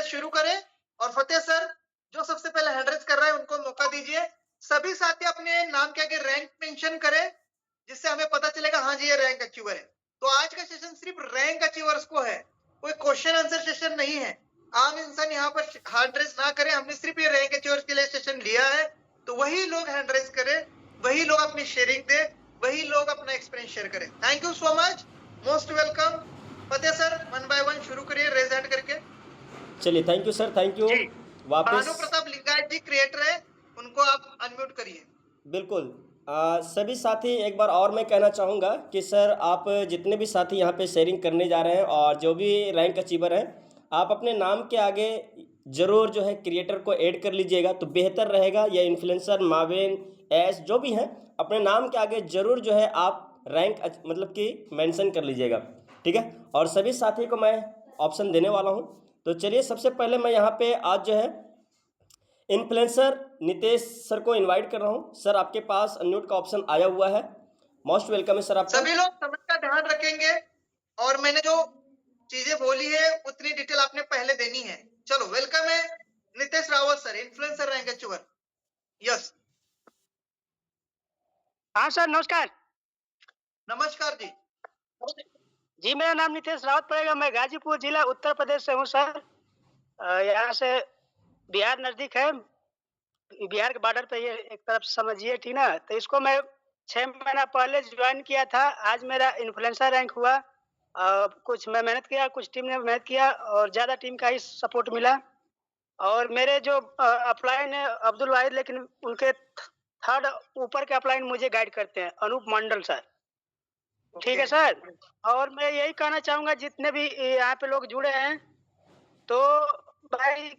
शुरू करें और फतेह सर जो सबसे पहले हैंड रेज कर रहे हैं उनको मौका दीजिए। सभी साथी अपने नाम के आगे रैंक मेंशन करें जिससे हमें पता चलेगा हाँ जी ये रैंक अचीवर है। तो आज का सेशन सिर्फ रैंक अचीवर्स को है, कोई क्वेश्चन आंसर सेशन नहीं है। आम इंसान यहाँ पर हैंड रेज ना करें, हमने सिर्फ ये रैंक अचीवर्स के लिए सेशन लिया है। तो वही लोग हैंड रेज करें, वही लोग अपनी शेयरिंग दे, वही लोग अपना एक्सपीरियंस शेयर करें। Thank you so much, most welcome. Fateh sir 1 by 1 शुरू करिए रेज हैंड करके। चलिए thank you sir, thank you. जी, वापस भानु प्रताप लिंगायत जी क्रिएटर है, उनको आप अनम्यूट करिए। बिल्कुल। सभी साथी एक बार और मैं कहना चाहूँगा कि सर आप जितने भी साथी यहाँ पे शेयरिंग करने जा रहे हैं और जो भी रैंक अचीवर हैं, आप अपने नाम के आगे ज़रूर जो है क्रिएटर को ऐड कर लीजिएगा तो बेहतर रहेगा। या इन्फ्लुएंसर माविन एस जो भी हैं अपने नाम के आगे ज़रूर जो है आप रैंक मतलब कि मेंशन कर लीजिएगा, ठीक है। और सभी साथी को मैं ऑप्शन देने वाला हूँ। तो चलिए सबसे पहले मैं यहाँ पे आज जो है इन्फ्लुएंसर नितेश सर को इनवाइट कर रहा हूँ। सर आपके पास अनम्यूट का ऑप्शन आया हुआ है, मोस्ट वेलकम है सर आपका। सभी लोग समय का ध्यान रखेंगे और मैंने जो चीजें बोली है उतनी डिटेल आपने पहले देनी है। चलो वेलकम है Nitesh Rawat sir, influencer rank achiever. Yes हाँ सर नमस्कार। नमस्कार जी। जी मेरा नाम नितेश रावत पड़ेगा, मैं गाजीपुर जिला उत्तर प्रदेश से हूँ सर। यहाँ से बिहार नजदीक है, बिहार के बॉर्डर पे ये एक तरफ समझिए, ठीक ना। तो इसको मैं 6 महीना पहले ज्वाइन किया था। आज मेरा इन्फ्लुएंसर रैंक हुआ। कुछ मैं मेहनत किया, कुछ टीम ने मेहनत किया और ज़्यादा टीम का ही सपोर्ट मिला। और मेरे जो अपलाइन है अब्दुल वाहिद, लेकिन उनके थर्ड ऊपर के अपलाइन मुझे गाइड करते हैं, अनूप मंडल सर। ठीक है सर। और मैं यही कहना चाहूँगा जितने भी यहाँ पे लोग जुड़े हैं, तो भाई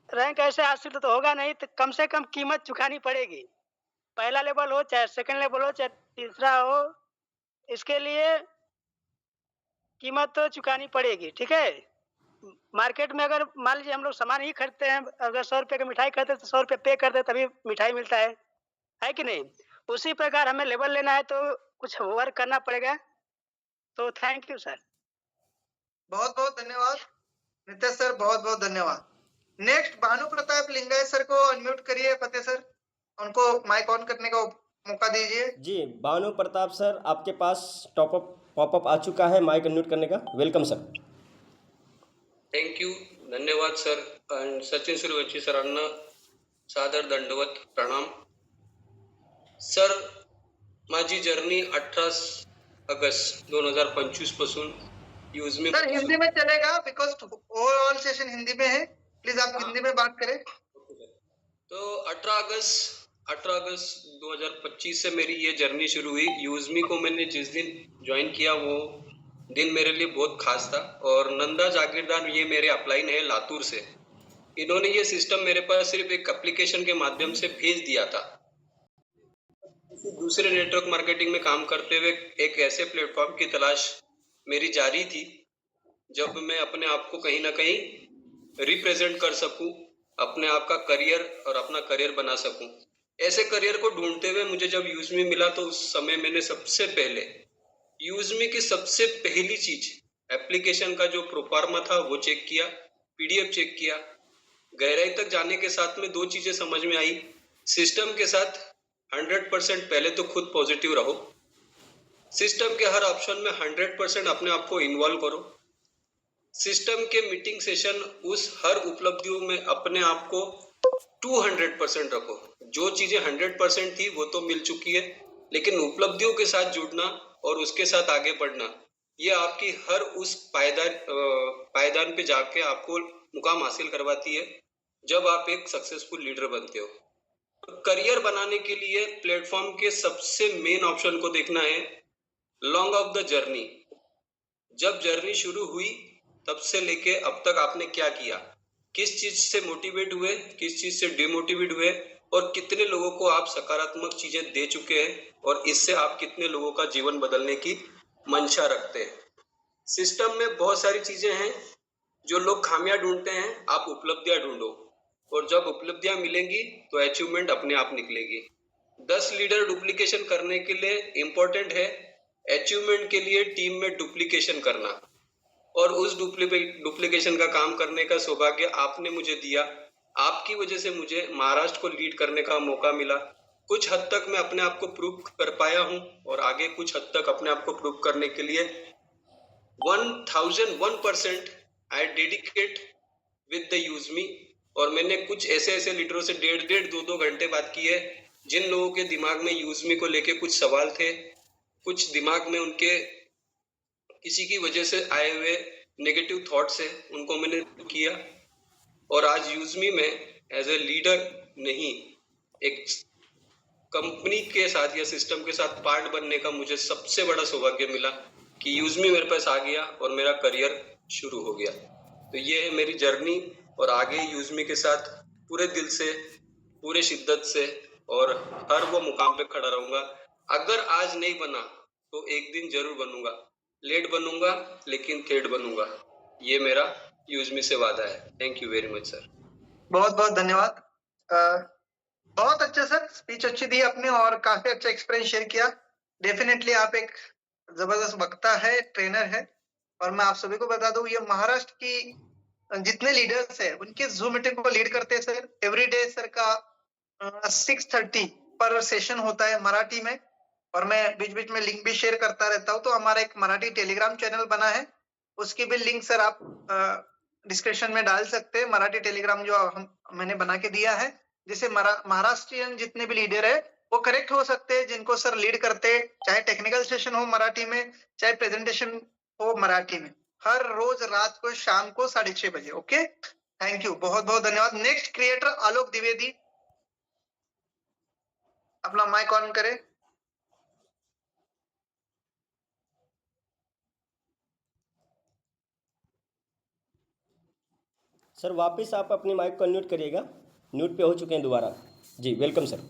रैंक ऐसे हासिल तो होगा नहीं, तो कम से कम कीमत चुकानी पड़ेगी। पहला लेवल हो चाहे सेकंड लेवल हो चाहे तीसरा हो, इसके लिए कीमत तो चुकानी पड़ेगी, ठीक है। मार्केट में अगर मान लीजिए हम लोग सामान ही खरीदते हैं, अगर 100 रुपये की मिठाई खरीदते तो 100 रुपये पे करते तभी मिठाई मिलता है कि नहीं। उसी प्रकार हमें लेवल लेना है तो कुछ वर्क करना पड़ेगा। तो थैंक यू सर। बहुत बहुत धन्यवाद नितेश सर, बहुत बहुत धन्यवाद। नेक्स्ट भानु प्रताप लिंगायत सर को अनम्यूट करिए फतेह सर, उनको माइक ऑन करने का मौका दीजिए। जी भानु प्रताप सर आपके पास पॉपअप आ चुका है माइक अनम्यूट करने का, वेलकम सर। थँक यू, धन्यवाद सर। आणि सचिन सुरवंशी सरांना सादर दंडवत प्रणाम। सर माझी जर्नी 18 ऑगस्ट 2025 पासून यूजमी। सर हिंदी में चलेगा बिकॉज ओवरऑल सेशन हिंदी में है, प्लीज आप हिंदी में बात करें। तो 18 अगस्त 2025 से मेरी ये जर्नी शुरू हुई। यूजमी को मैंने जिस दिन ज्वाइन किया वो दिन मेरे लिए बहुत खास था। और नंदा जागीरदार ये मेरे अपलाइन है लातूर से। इन्होंने ये सिस्टम मेरे पास सिर्फ एक एप्लीकेशन के माध्यम से भेज दिया था। दूसरे नेटवर्क मार्केटिंग में काम करते हुए एक ऐसे प्लेटफॉर्म की तलाश मेरी जारी थी जब मैं अपने आप को कहीं ना कहीं रिप्रेजेंट कर सकूं, अपने आप का करियर और अपना करियर बना सकूं। ऐसे करियर को ढूंढते हुए मुझे जब यूजमी मिला तो उस समय मैंने सबसे पहले यूजमी की सबसे पहली चीज एप्लीकेशन का जो प्रोफार्मा था वो चेक किया, पीडीएफ चेक किया। गहराई तक जाने के साथ में दो चीजें समझ में आई। सिस्टम के साथ 100% पहले तो खुद पॉजिटिव रहो, सिस्टम के हर ऑप्शन में 100% अपने आप को इन्वॉल्व करो, सिस्टम के मीटिंग सेशन उस हर उपलब्धियों में अपने आप को 200% रखो। जो चीजें 100% थी वो तो मिल चुकी है, लेकिन उपलब्धियों के साथ जुड़ना और उसके साथ आगे बढ़ना ये आपकी हर उस पायदान पे जाके आपको मुकाम हासिल करवाती है जब आप एक सक्सेसफुल लीडर बनते हो। करियर बनाने के लिए प्लेटफॉर्म के सबसे मेन ऑप्शन को देखना है लॉन्ग ऑफ द जर्नी। जब जर्नी शुरू हुई तब से लेके अब तक आपने क्या किया, किस चीज से मोटिवेट हुए, किस चीज से डिमोटिवेट हुए और कितने लोगों को आप सकारात्मक चीजें दे चुके हैं और इससे आप कितने लोगों का जीवन बदलने की मंशा रखते हैं। सिस्टम में बहुत सारी चीजें हैं जो लोग खामियां ढूंढते हैं, आप उपलब्धियां ढूंढो और जब उपलब्धियां मिलेंगी तो अचीवमेंट अपने आप निकलेगी। 10 लीडर डुप्लीकेशन करने के लिए इंपॉर्टेंट है अचीवमेंट के लिए टीम में डुप्लीकेशन करना। और उस डुप्लीकेशन का काम करने का सौभाग्य आपने मुझे दिया। आपकी वजह से मुझे महाराष्ट्र को लीड करने का मौका मिला। कुछ हद तक मैं अपने आप को प्रूव कर पाया हूँ और आगे कुछ हद तक अपने आप को प्रूव करने के लिए 1001% आई dedicate with the use me. और मैंने कुछ ऐसे लीडरों से डेढ़ 2 घंटे बात की है, जिन लोगों के दिमाग में यूज मी को लेके कुछ सवाल थे, कुछ दिमाग में उनके किसी की वजह से आए हुए नेगेटिव थॉट्स है, उनको मैंने किया। और आज यूजमी में एज ए लीडर नहीं, एक कंपनी के साथ या सिस्टम के साथ पार्ट बनने का मुझे सबसे बड़ा सौभाग्य मिला कि यूजमी मेरे पास आ गया और मेरा करियर शुरू हो गया। तो ये है मेरी जर्नी और आगे यूजमी के साथ पूरे दिल से, पूरे शिद्दत से और हर वो मुकाम पे खड़ा रहूंगा। अगर आज नहीं बना तो एक दिन जरूर बनूंगा। लेट बनूंगा लेकिन थेड बनूंगा। ये मेरा यूजमी से वादा है। Thank you very much sir. बहुत बहुत धन्यवाद। बहुत अच्छा सर, स्पीच अच्छी दी आपने और काफी अच्छा एक्सपीरियंस शेयर किया। डेफिनेटली आप एक जबरदस्त वक्ता है, ट्रेनर है। और मैं आप सभी को बता दूं, ये महाराष्ट्र की जितने लीडर्स है उनके जूम मीटिंग को लीड करते हैं सर। एवरी डे सर का 6:30 पर सेशन होता है मराठी में, और मैं बीच बीच में लिंक भी शेयर करता रहता हूँ। तो हमारा एक मराठी टेलीग्राम चैनल बना है, उसकी भी लिंक सर आप डिस्क्रिप्शन में डाल सकते हैं। मराठी टेलीग्राम जो मैंने बना के दिया है, जिससे महाराष्ट्रियन जितने भी लीडर है वो करेक्ट हो सकते हैं, जिनको सर लीड करते, चाहे टेक्निकल सेशन हो मराठी में, चाहे प्रेजेंटेशन हो मराठी में, हर रोज रात को शाम को 6:30 बजे। ओके, थैंक यू, बहुत बहुत धन्यवाद। नेक्स्ट क्रिएटर आलोक द्विवेदी, अपना माइक ऑन करें। सर वापस आप अपनी माइक को अनम्यूट करिएगा, म्यूट पे हो चुके हैं दोबारा। जी welcome sir.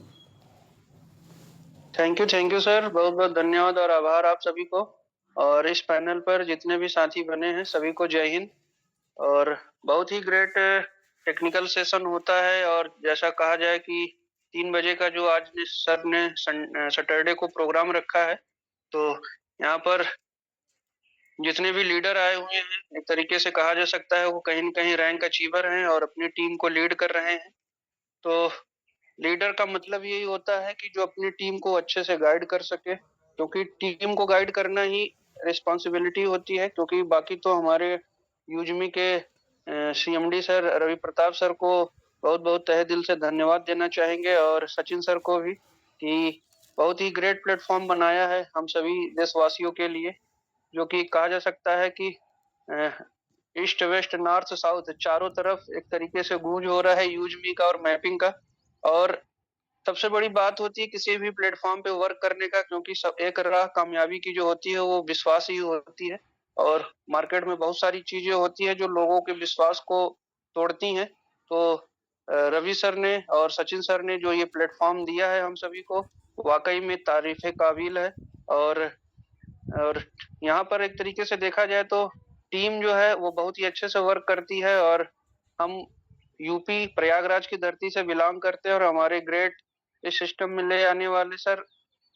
Thank you sir, बहुत बहुत धन्यवाद और आभार आप सभी को। और इस पैनल पर जितने भी साथी बने हैं सभी को जय हिंद। और बहुत ही ग्रेट टेक्निकल सेशन होता है। और जैसा कहा जाए कि 3 बजे का जो आज सर ने सैटरडे को प्रोग्राम रखा है, तो यहाँ पर जितने भी लीडर आए हुए हैं, एक तरीके से कहा जा सकता है वो कहीं न कहीं रैंक अचीवर हैं और अपनी टीम को लीड कर रहे हैं। तो लीडर का मतलब यही होता है कि जो अपनी टीम को अच्छे से गाइड कर सके, क्योंकि टीम को गाइड करना ही रिस्पॉन्सिबिलिटी होती है। क्योंकि बाकी तो हमारे यूजमी के CMD sir Ravi Pratap sir को बहुत बहुत तहे दिल से धन्यवाद देना चाहेंगे, और सचिन सर को भी, कि बहुत ही ग्रेट प्लेटफॉर्म बनाया है हम सभी देशवासियों के लिए, जो कि कहा जा सकता है कि ईस्ट वेस्ट नॉर्थ साउथ चारों तरफ एक तरीके से गूंज हो रहा है यूजमी का और मैपिंग का। और सबसे बड़ी बात होती है किसी भी प्लेटफॉर्म पे वर्क करने का, क्योंकि सब एक राह कामयाबी की जो होती है वो विश्वास ही होती है। और मार्केट में बहुत सारी चीजें होती है जो लोगों के विश्वास को तोड़ती हैं। तो रवि सर ने और सचिन सर ने जो ये प्लेटफॉर्म दिया है हम सभी को, वाकई में तारीफ काबिल है। और यहाँ पर एक तरीके से देखा जाए तो टीम जो है वो बहुत ही अच्छे से वर्क करती है। और हम यूपी प्रयागराज की धरती से बिलोंग करते हैं, और हमारे ग्रेट इस सिस्टम में ले आने वाले सर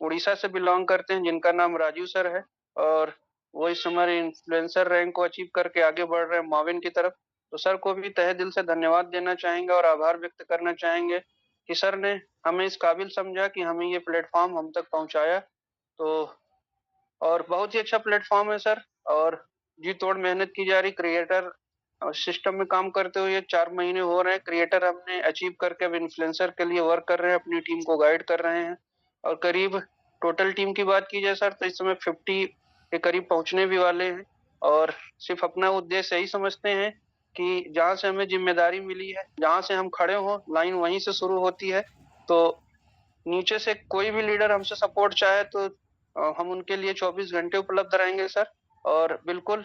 उड़ीसा से बिलोंग करते हैं, जिनका नाम राजू सर है। और वो इस समय इन्फ्लुएंसर रैंक को अचीव करके आगे बढ़ रहे हैं माविन की तरफ। तो सर को भी तहे दिल से धन्यवाद देना चाहेंगे और आभार व्यक्त करना चाहेंगे कि सर ने हमें इस काबिल समझा कि हमें ये प्लेटफॉर्म हम तक पहुंचाया। तो और बहुत ही अच्छा प्लेटफॉर्म है सर, और जी तोड़ मेहनत की जा रही। क्रिएटर सिस्टम में काम करते हुए 4 महीने हो रहे हैं, क्रिएटर हमने अचीव करके अब इन्फ्लुएंसर के लिए वर्क कर रहे हैं, अपनी टीम को गाइड कर रहे हैं। और करीब टोटल टीम की बात की जाए सर तो इस समय 50 के करीब पहुंचने भी वाले हैं। और सिर्फ अपना उद्देश्य यही समझते हैं कि जहाँ से हमें जिम्मेदारी मिली है, जहाँ से हम खड़े हों, लाइन वहीं से शुरू होती है। तो नीचे से कोई भी लीडर हमसे सपोर्ट चाहे तो हम उनके लिए 24 घंटे उपलब्ध रहेंगे सर। और बिल्कुल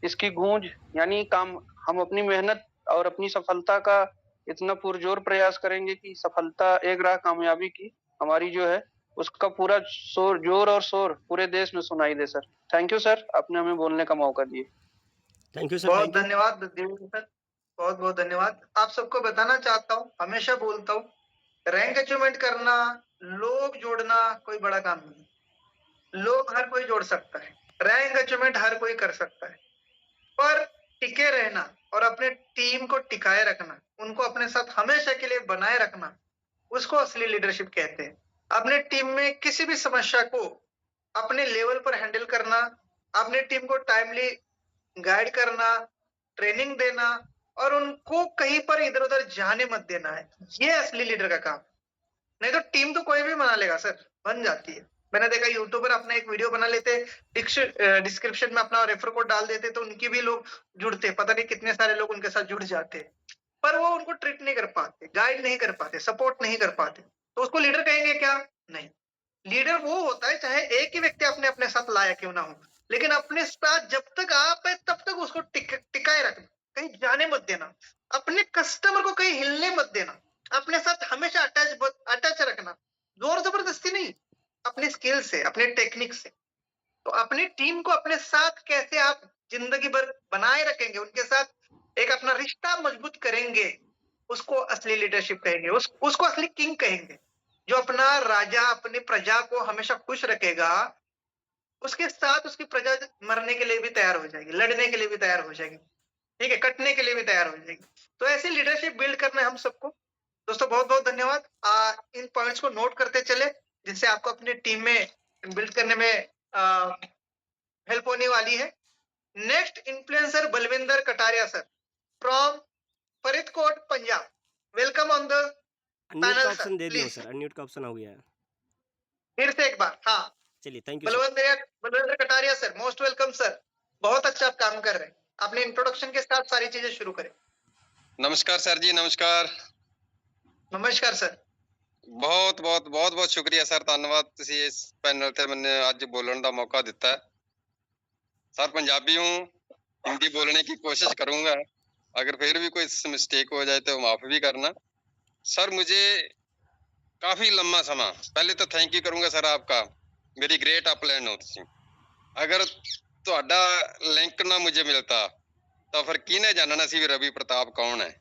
इसकी गूंज यानी काम, हम अपनी मेहनत और अपनी सफलता का इतना पुरजोर प्रयास करेंगे कि सफलता एक राह कामयाबी की हमारी जो है उसका पूरा जोर और शोर पूरे देश में सुनाई दे सर। थैंक यू सर, आपने हमें बोलने का मौका दिया। Thank you sir. बहुत धन्यवाद देवेंद्र सर, बहुत बहुत धन्यवाद। आप सबको बताना चाहता हूँ, हमेशा बोलता हूँ, रैंक अचीवमेंट करना, लोग जोड़ना कोई बड़ा काम नहीं। लोग हर कोई जोड़ सकता है, रैंक अचीवमेंट हर कोई कर सकता है, पर टिके रहना और अपने टीम को टिकाए रखना, उनको अपने साथ हमेशा के लिए बनाए रखना, उसको असली लीडरशिप कहते हैं। अपने टीम में किसी भी समस्या को अपने लेवल पर हैंडल करना, अपने टीम को टाइमली गाइड करना, ट्रेनिंग देना और उनको कहीं पर इधर-उधर जाने मत देना है। ये असली लीडर का काम है। नहीं तो टीम तो कोई भी बना लेगा सर, बन जाती है। मैंने देखा यूट्यूबर अपना एक वीडियो बना लेते, डिस्क्रिप्शन में अपना रेफर कोड डाल देते तो उनकी भी लोग जुड़ते, पता नहीं कितने सारे लोग उनके साथ जुड़ जाते। पर वो उनको ट्रीट नहीं कर पाते, गाइड नहीं कर पाते, सपोर्ट नहीं कर पाते। तो उसको लीडर कहेंगे क्या? नहीं। लीडर वो होता है चाहे एक ही व्यक्ति अपने साथ लाया क्यों ना हो, लेकिन अपने साथ जब तक आप है तब तक उसको टिकाए रखना, कहीं जाने मत देना, अपने कस्टमर को कहीं हिलने मत देना, अपने साथ हमेशा अटैच रखना, जोर जबरदस्ती नहीं, अपने स्किल से, अपने टेक्निक से। तो अपनी टीम को अपने साथ कैसे आप जिंदगी भर बनाए रखेंगे, उनके साथ एक अपना रिश्ता मजबूत करेंगे, उसको असली लीडरशिप कहेंगे, उसको असली किंग कहेंगे। जो अपना राजा अपनी प्रजा को हमेशा खुश रखेगा, उसके साथ उसकी प्रजा मरने के लिए भी तैयार हो जाएगी, लड़ने के लिए भी तैयार हो जाएगी, ठीक है, कटने के लिए भी तैयार हो जाएगी। तो ऐसी लीडरशिप बिल्ड करना है हम सबको। दोस्तों बहुत-बहुत धन्यवाद। इन पॉइंट्स को नोट करते चले, जिससे आपको अपनी टीम में बिल्ड करने में हेल्प होने वाली है। Next influencer Balwinder Kataria sir from Faridkot Punjab. Welcome on the unmute का पैनल ऑप्शन सर, दे दिया हूँ प्लीज। सर, अनम्यूट का ऑप्शन हो गया है। फिर से एक बार, हाँ। चलिए, thank you sir. Balwinder Kataria sir, most welcome sir. बहुत अच्छा आप काम कर रहे हैं। अपने इंट्रोडक्शन के साथ सारी चीजें शुरू करें। नमस्कार सर जी, नमस्कार। नमस्कार सर। ਬਹੁਤ ਸ਼ੁਕਰੀਆ ਸਰ, ਧੰਨਵਾਦ ਤੁਸੀਂ ਇਸ ਪੈਨਲ ਤੇ ਮੈਨੂੰ ਅੱਜ ਬੋਲਣ ਦਾ ਮੌਕਾ ਦਿੱਤਾ ਹੈ। सर पंजाबी हूँ, हिंदी बोलने की कोशिश करूंगा, अगर फिर भी कोई मिस्टेक हो जाए तो माफ भी करना। सर मुझे काफी लंबा समय, पहले तो थैंक यू करूंगा सर आपका, मेरी ग्रेट अपलैंड हो तुसी। अगर ਤੁਹਾਡਾ लिंक ना मुझे मिलता तो फिर किने जानना सी भी रवि प्रताप कौन है।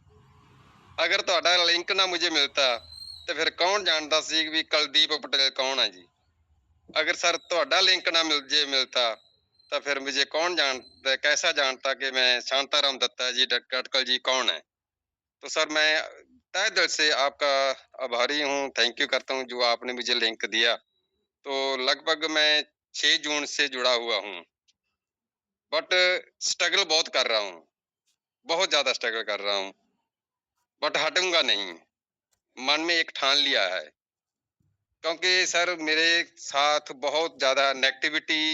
अगर ਤੁਹਾਡਾ लिंक ना मुझे मिलता तो फिर कौन जानता सी भी कुलदीप पटेल कौन है जी। अगर सर ਤੁਹਾਡਾ लिंक ना मिलता तो फिर मुझे कौन जानता, कैसा जानता कि मैं शांताराम दत्ता जी कटकल जी कौन है। तो सर मैं तहे दिल से आपका आभारी हूँ, थैंक यू करता हूँ जो आपने मुझे लिंक दिया। तो लगभग मैं 6 जून से जुड़ा हुआ हूँ, बट स्ट्रगल बहुत कर रहा हूँ, बहुत ज्यादा स्ट्रगल कर रहा हूँ, बट हटूंगा नहीं। मन में एक ठान लिया है, क्योंकि सर मेरे साथ बहुत ज्यादा नेगेटिविटी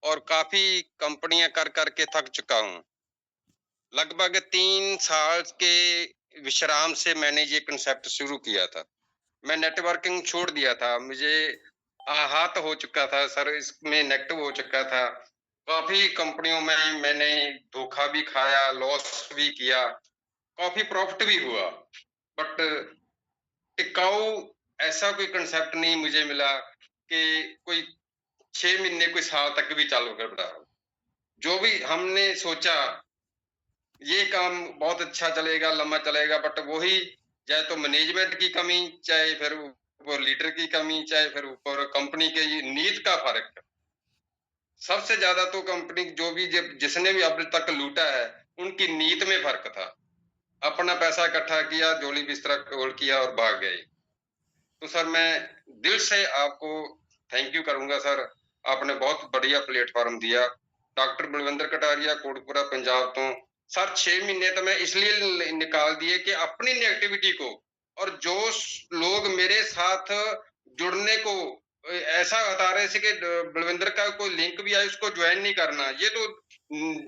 और काफी कंपनियां कर करके थक चुका हूँ। लगभग 3 साल के विश्राम से मैंने ये कंसेप्ट शुरू किया था। मैं नेटवर्किंग छोड़ दिया था, मुझे आहत हो चुका था सर, इसमें नेगेटिव हो चुका था। काफी कंपनियों में मैंने धोखा भी खाया, लॉस भी किया, काफी प्रॉफिट भी हुआ, बट टिकाऊ ऐसा कोई कंसेप्ट नहीं मुझे मिला कि कोई 6 महीने कोई साल तक भी चालू कर रहा हो। जो भी हमने सोचा ये काम बहुत अच्छा चलेगा, लंबा चलेगा, बट वही चाहे तो मैनेजमेंट की कमी, चाहे फिर ऊपर लीडर की कमी, चाहे फिर ऊपर कंपनी के नीति का फर्क। सबसे ज्यादा तो कंपनी जो भी जिसने भी अब तक लूटा है उनकी नीति में फर्क था। अपना पैसा इकट्ठा किया, जोली बिस्तरा खोल किया और भाग गए। तो सर मैं दिल से आपको थैंक यू करूंगा सर, आपने बहुत बढ़िया प्लेटफॉर्म दिया। डॉक्टर बलविंदर कटारिया कोटपुरा पंजाब तो सर 6 महीने तो मैं इसलिए निकाल दिए कि अपनी नेगेटिविटी को, और जो लोग मेरे साथ जुड़ने को ऐसा बता रहे थे कि बलविंदर का कोई लिंक भी आए उसको ज्वाइन नहीं करना, ये तो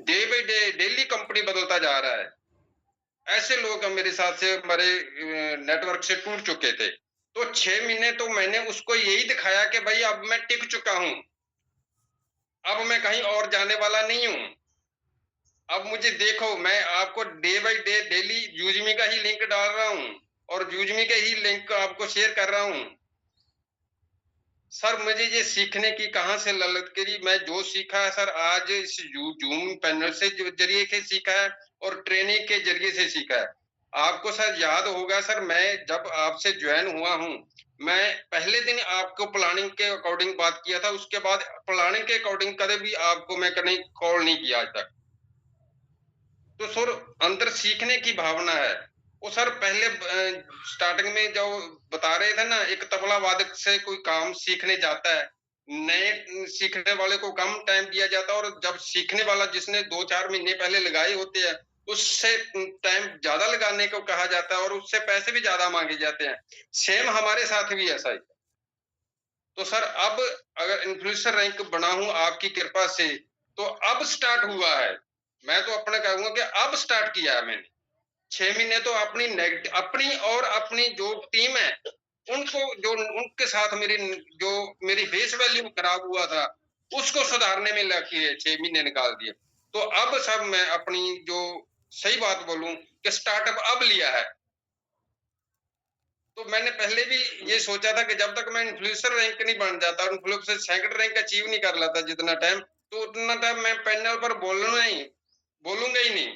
day by day daily company बदलता जा रहा है। ऐसे लोग मेरे साथ से हमारे नेटवर्क से टूट चुके थे। तो 6 महीने तो मैंने उसको यही दिखाया कि भाई अब मैं टिक चुका हूं, अब मैं कहीं और जाने वाला नहीं हूं। अब मुझे देखो, मैं आपको डे बाई डे डेली यूजमी का ही लिंक डाल रहा हूं और यूजमी के ही लिंक आपको शेयर कर रहा हूं। सर मुझे ये सीखने की कहां से ललक करी, मैं जो सीखा है सर आज इस जूम पैनल से जरिए से सीखा है और ट्रेनिंग के जरिए से सीखा है। आपको सर याद होगा सर, मैं जब आपसे ज्वाइन हुआ हूँ, मैं पहले दिन आपको प्लानिंग के अकॉर्डिंग बात किया था, उसके बाद प्लानिंग के अकॉर्डिंग कभी भी आपको मैं कहीं कॉल नहीं किया आज तक। तो सर अंदर सीखने की भावना है। वो सर पहले स्टार्टिंग में जो बता रहे थे ना, एक तबला वादक से कोई काम सीखने जाता है, नए सीखने वाले को कम टाइम दिया जाता है, और जब सीखने वाला जिसने 2-4 महीने पहले लगाए होते हैं, उससे टाइम ज्यादा लगाने को कहा जाता है और उससे पैसे भी ज्यादा मांगे जाते हैं। सेम हमारे साथ भी ऐसा ही। तो सर अब अगर इन्फ्लुएंसर रैंक बना हूं आपकी कृपा से, तो अब स्टार्ट हुआ है। मैं तो अपना कहूंगा कि अब स्टार्ट किया है मैंने। 6 महीने तो अपनी और अपनी जो टीम है, उनको जो उनके साथ मेरी फेस वैल्यू खराब हुआ था, उसको सुधारने में लगे 6 महीने निकाल दिए। तो अब सब मैं अपनी जो सही बात बोलूं कि स्टार्टअप अब लिया है। तो मैंने पहले भी ये सोचा था कि जब तक मैं इन्फ्लुएंसर रैंक नहीं बन जाता, इन्फ्लुएंसर सेकंड रैंक अचीव नहीं कर लेता जितना टाइम, तो उतना टाइम मैं पैनल पर बोलूंगा ही नहीं।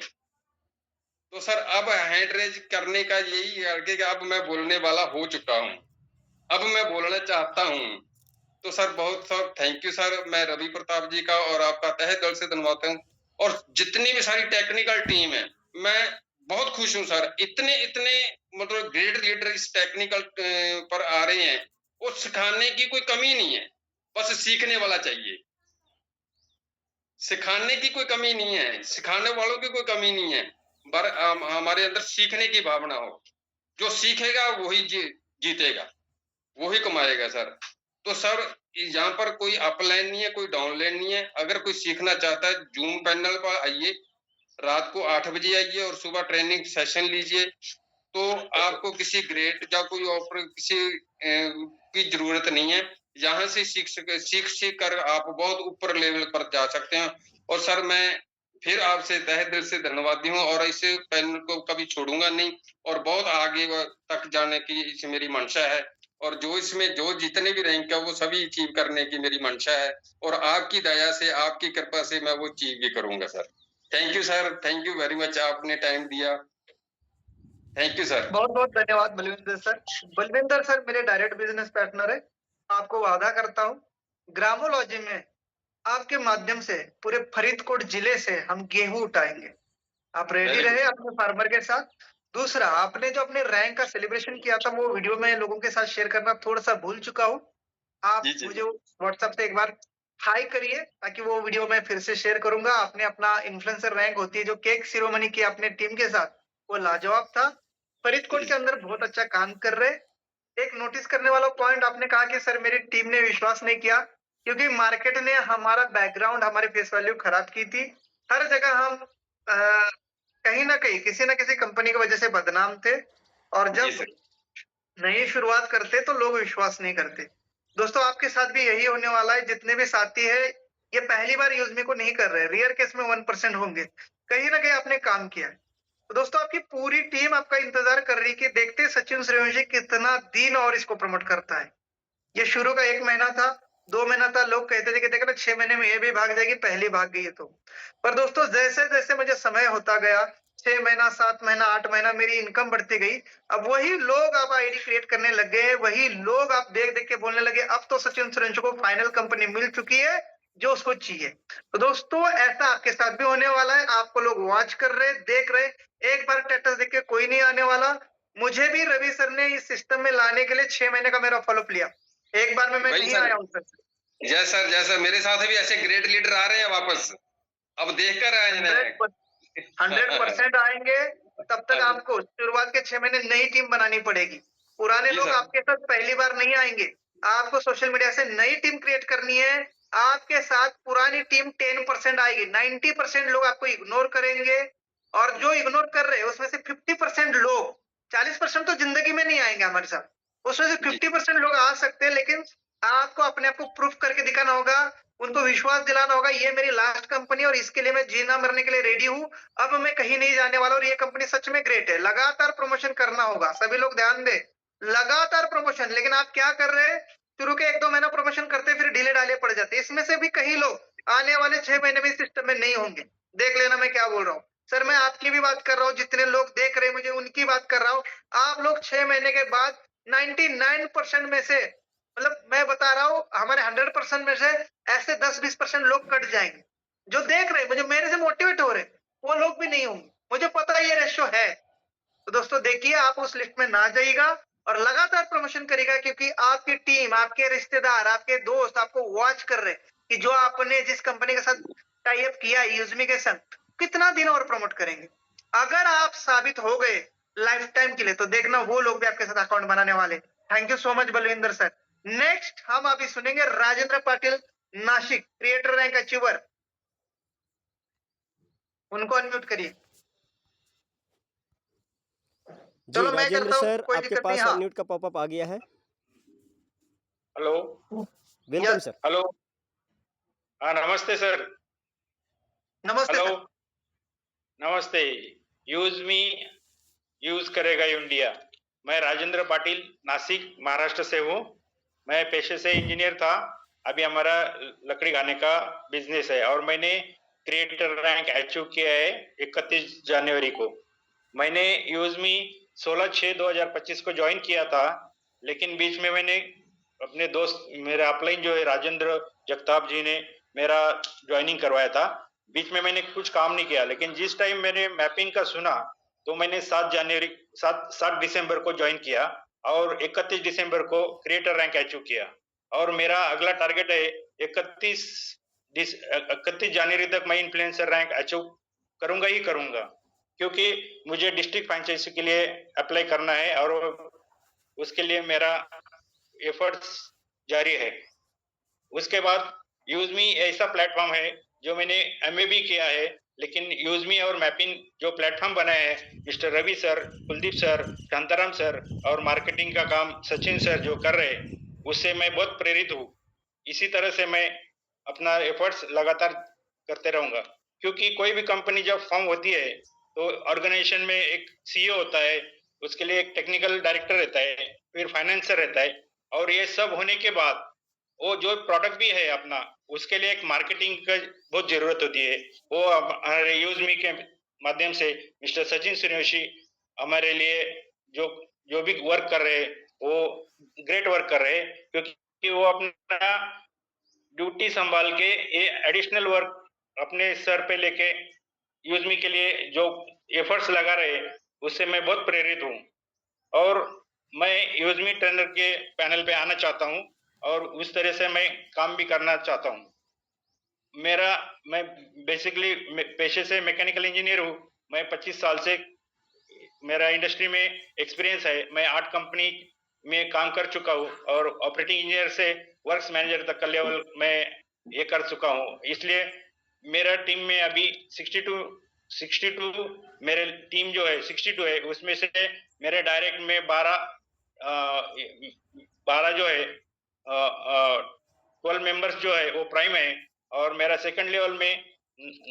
तो सर अब हैंड रेज करने का यही है कि अब मैं बोलने वाला हो चुका हूँ, अब मैं बोलना चाहता हूँ। तो सर बहुत सब थैंक यू सर, मैं रवि प्रताप जी का और आपका तहे दिल से धन्यवाद हूँ। और जितनी भी सारी टेक्निकल टीम है, मैं बहुत खुश हूँ सर। इतने मतलब ग्रेट लीडर इस टेक्निकल पर आ रहे हैं, वो सिखाने की कोई कमी नहीं है, बस सीखने वाला चाहिए। सिखाने की कोई कमी नहीं है, सिखाने वालों की कोई कमी नहीं है, पर हमारे अंदर सीखने की भावना हो। जो सीखेगा वही जीतेगा, वही कमाएगा सर। तो सर यहाँ पर कोई अपलाइन नहीं है, कोई डाउनलाइन नहीं है। अगर कोई सीखना चाहता है, जूम पैनल पर आइए, रात को 8 बजे आइए और सुबह ट्रेनिंग सेशन लीजिए। तो आपको किसी ग्रेड या कोई ऑफर की जरूरत नहीं है। यहाँ से सीख कर आप बहुत ऊपर लेवल पर जा सकते हैं। और सर मैं फिर आपसे तहे दिल से धन्यवादी हूँ, और इस पैनल को कभी छोड़ूंगा नहीं, और बहुत आगे तक जाने की इस मेरी मंशा है। और जो इसमें जो जितने भी रैंक है वो सभी अचीव करने की मेरी मंशा है, और आपकी दया से, आपकी कृपा से मैं वो अचीव भी करूंगा sir. Thank you sir, thank you very much, आपने टाइम दिया। Thank you sir. बहुत बहुत धन्यवाद बलविंदर सर। बलविंदर सर मेरे डायरेक्ट बिजनेस पार्टनर है। आपको वादा करता हूँ, ग्रामोलॉजी में आपके माध्यम से पूरे फरीदकोट जिले से हम गेहूं उठाएंगे। आप रेडी रहे अपने फार्मर के साथ। दूसरा, आपने जो अपने रैंक का सेलिब्रेशन किया था, वो वीडियो में लोगों के साथ शेयर करना थोड़ा सा भूल चुका हूँ। आप जी, जी। मुझे व्हाट्सएप से एक बार हाई करिए, ताकि वो वीडियो मैं फिर से शेयर करूंगा। आपने अपना इन्फ्लुएंसर रैंक होती है जो केक सेरेमनी की अपने टीम के साथ, वो लाजवाब था। फरीदकोट के अंदर बहुत अच्छा काम कर रहे। एक नोटिस करने वाला पॉइंट, आपने कहा कि सर मेरी टीम ने विश्वास नहीं किया, क्योंकि मार्केट ने हमारा बैकग्राउंड, हमारी फेस वैल्यू खराब की थी। हर जगह हम कहीं ना कहीं किसी ना किसी कंपनी की वजह से बदनाम थे, और जी जब सर। नई शुरुआत करते तो लोग विश्वास नहीं करते। दोस्तों आपके साथ भी यही होने वाला है। जितने भी साथी है, ये पहली बार यूज मी को नहीं कर रहे, रेयर केस में 1% होंगे, कहीं ना कहीं आपने काम किया है। तो दोस्तों आपकी पूरी टीम आपका इंतजार कर रही है कि देखते हैं सचिन सूर्यवंशी कितना दिन और इसको प्रमोट करता है। ये शुरू का 1 महीना था, 2 महीना था, लोग कहते थे कि देखो ना 6 महीने में ये भी भाग जाएगी, पहली भाग गई है तो। पर दोस्तों जैसे जैसे मुझे समय होता गया, 6 महीना, 7 महीना, 8 महीना, मेरी इनकम बढ़ती गई। अब वही लोग आप आईडी क्रिएट करने लगे, वही लोग आप देख देख के बोलने लगे अब तो सचिन सूर्यवंशी को फाइनल कंपनी मिल चुकी है जो उसको चाहिए। तो दोस्तों ऐसा आपके साथ भी होने वाला है। आपको लोग वॉच कर रहे, देख रहे। एक बार स्टेटस देख के कोई नहीं आने वाला। मुझे भी रवि सर ने इस सिस्टम में लाने के लिए 6 महीने का मेरा फॉलोअप लिया। एक बार में मैं वही नहीं सर। आया हूँ सर। जैसा मेरे साथ भी ऐसे ग्रेट लीडर आ रहे हैं वापस, अब देख कर आए हैं। 100% आएंगे। तब तक आपको शुरुआत के 6 महीने नई टीम बनानी पड़ेगी। पुराने जी लोग सर। आपके साथ पहली बार नहीं आएंगे। आपको सोशल मीडिया से नई टीम क्रिएट करनी है। आपके साथ पुरानी टीम 10% आएगी, 90% लोग आपको इग्नोर करेंगे, और जो इग्नोर कर रहे हैं उसमें से 50% लोग, 40% तो जिंदगी में नहीं आएंगे हमारे साथ, उसमें से 50% लोग आ सकते हैं। लेकिन आपको अपने आप को प्रूफ करके दिखाना होगा, उनको विश्वास दिलाना होगा ये मेरी लास्ट कंपनी और इसके लिए मैं जीना मरने के लिए रेडी हूँ। अब मैं कहीं नहीं जाने वाला और ये कंपनी सच में ग्रेट है। लगातार प्रमोशन करना होगा। सभी लोग ध्यान दें, लगातार प्रमोशन। लेकिन आप क्या कर रहे हैं, शुरू के 1-2 महीना प्रमोशन करते फिर ढीले ढाले पड़ जाते। इसमें से भी कई लोग आने वाले 6 महीने में सिस्टम में नहीं होंगे। देख लेना मैं क्या बोल रहा हूँ। सर मैं आपकी भी बात कर रहा हूँ, जितने लोग देख रहे हैं मुझे उनकी बात कर रहा हूँ। आप लोग 6 महीने के बाद 99% में से, मतलब मैं बता रहा हूँ, हमारे 100% में से ऐसे 10-20% लोग कट जाएंगे जो देख रहे हैं, मुझे मेरे से मोटिवेट हो रहे हैं, वो लोग भी नहीं होंगे, मुझे पता है ये रेशियो है। तो दोस्तों देखिए, आप उस लिस्ट में ना जाइएगा और लगातार प्रमोशन करिएगा, क्योंकि आपकी टीम, आपके रिश्तेदार, आपके दोस्त आपको वॉच कर रहे हैं कि जो आपने जिस कंपनी के साथ टाई अप किया यूजमी के संग, कितना दिन और प्रमोट करेंगे। अगर आप साबित हो गए लाइफ टाइम के लिए, तो देखना वो लोग भी आपके साथ अकाउंट बनाने वाले। Thank you so much Balwinder sir. Next हम अभी सुनेंगे Rajendra Patil, Nashik, creator rank achiever. उनको अनम्यूट करिए। जी चलो मैं राजेंद्र करता हूँ, सर, कोई आपके दिक्कत नहीं। पास हाँ अनम्यूट का पॉपअप आ गया है। Hello. Welcome yes, sir. Hello. हाँ, नमस्ते सर। नमस्ते हेलो। सर। नमस्ते। यूज मी, यूज करेगा इंडिया। मैं राजेंद्र पाटिल, नासिक, महाराष्ट्र से हूँ। मैं पेशे से इंजीनियर था। अभी हमारा लकड़ी घाने का बिजनेस है और मैंने क्रिएटर रैंक अचीव किया है 31 जनवरी को। मैंने यूज मी 16/6/2025 को ज्वाइन किया था, लेकिन बीच में मैंने अपने दोस्त, मेरा अपलाइन जो है राजेंद्र जगताप जी ने मेरा ज्वाइनिंग करवाया था। बीच में मैंने कुछ काम नहीं किया, लेकिन जिस टाइम मैंने मैपिंग का सुना तो मैंने 7 दिसंबर को ज्वाइन किया और 31 दिसंबर को क्रिएटर रैंक अचीव किया। और मेरा अगला टारगेट है 31 जनवरी तक मैं इन्फ्लुएंसर रैंक अचीव करूंगा ही करूंगा, क्योंकि मुझे डिस्ट्रिक्ट फ्रेंचाइजी के लिए अप्लाई करना है और उसके लिए मेरा एफर्ट्स जारी है। उसके बाद यूजमी ऐसा प्लेटफॉर्म है जो मैंने एमए भी किया है, लेकिन यूजमी और मैपिंग जो प्लेटफॉर्म बनाए हैं, mister Ravi sir, Kuldeep sir, Shantaram sir और मार्केटिंग का काम सचिन सर जो कर रहे हैं, उससे मैं बहुत प्रेरित हूँ। इसी तरह से मैं अपना एफर्ट्स लगातार करते रहूंगा, क्योंकि कोई भी कंपनी जब फॉर्म होती है तो ऑर्गेनाइजेशन में एक सीईओ होता है, उसके लिए एक टेक्निकल डायरेक्टर रहता है, फिर फाइनेंसर रहता है, और ये सब होने के बाद वो जो प्रोडक्ट भी है अपना, उसके लिए एक मार्केटिंग का बहुत जरूरत होती है। वो हमारे यूजमी के माध्यम से मिस्टर सचिन सूर्यवंशी हमारे लिए जो जो भी वर्क कर रहे हैं वो ग्रेट वर्क कर रहे हैं, क्योंकि वो अपना ड्यूटी संभाल के ये एडिशनल वर्क अपने सर पे लेके यूजमी के लिए जो एफर्ट्स लगा रहे हैं, उससे मैं बहुत प्रेरित हूँ और मैं यूजमी ट्रेनर के पैनल पे आना चाहता हूँ और उस तरह से मैं काम भी करना चाहता हूँ। मैं बेसिकली पेशे से मैकेनिकल इंजीनियर हूँ। मैं 25 साल से मेरा इंडस्ट्री में एक्सपीरियंस है। मैं 8 कंपनी में काम कर चुका हूँ और ऑपरेटिंग इंजीनियर से वर्क्स मैनेजर तक का लेवल मैं ये कर चुका हूँ। इसलिए मेरा टीम में अभी 62 मेरे टीम जो है 62 है, उसमें से मेरे डायरेक्ट में 12 जो है 12 मेंबर्स जो है वो प्राइम है और मेरा सेकंड लेवल में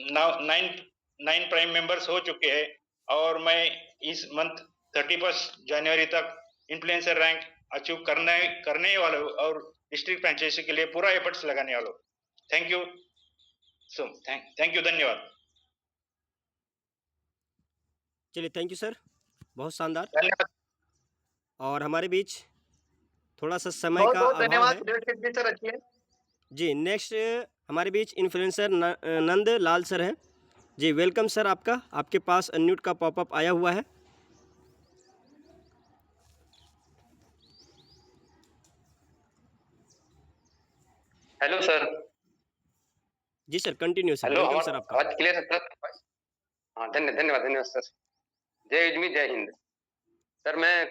9 प्राइम मेंबर्स हो चुके हैं और मैं इस मंथ 31 जनवरी तक इन्फ्लुएंसर रैंक अचीव करने वाला हूँ और डिस्ट्रिक्ट फ्रेंचाइजी के लिए पूरा एफर्ट्स लगाने वाला हूँ। थैंक यू थैंक यू, धन्यवाद। चलिए, थैंक यू सर, बहुत शानदार। धन्यवाद। और हमारे बीच थोड़ा सा समय बहुत का बहुत अभाव धन्यवाद, है। लीडरशिप भी सर अच्छी है। जी, नेक्स्ट हमारे बीच इन्फ्लुएंसर नंद लाल सर हैं। जी वेलकम सर, आपके पास अनम्यूट का पॉपअप आया हुआ है। Hello sir. जी sir, continue sir. Hello, welcome sir आपका। आवाज क्लियर है सर? हाँ, धन्यवाद सर। जय युजमी, जय हिंद। सर मैं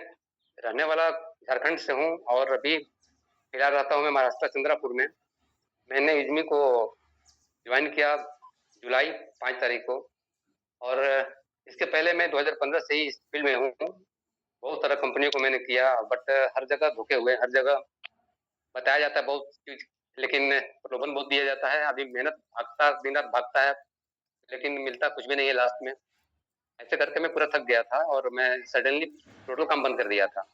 रहने वाला झारखंड से हूँ और अभी फिलहाल रहता हूँ मैं महाराष्ट्र चंद्रापुर में। मैंने युजमी को ज्वाइन किया जुलाई 5 तारीख को और इसके पहले मैं 2015 से ही इस फील्ड में हूँ। बहुत सारा कंपनियों को मैंने किया, बट हर जगह धोखे हुए। हर जगह बताया जाता है बहुत चीज, लेकिन प्रलोभन बहुत दिया जाता है। अभी मेहनत भागता, दिन रात भागता है, लेकिन मिलता कुछ भी नहीं है लास्ट में। ऐसे करके मैं पूरा थक गया था और मैं सडनली टोटल काम बंद कर दिया था।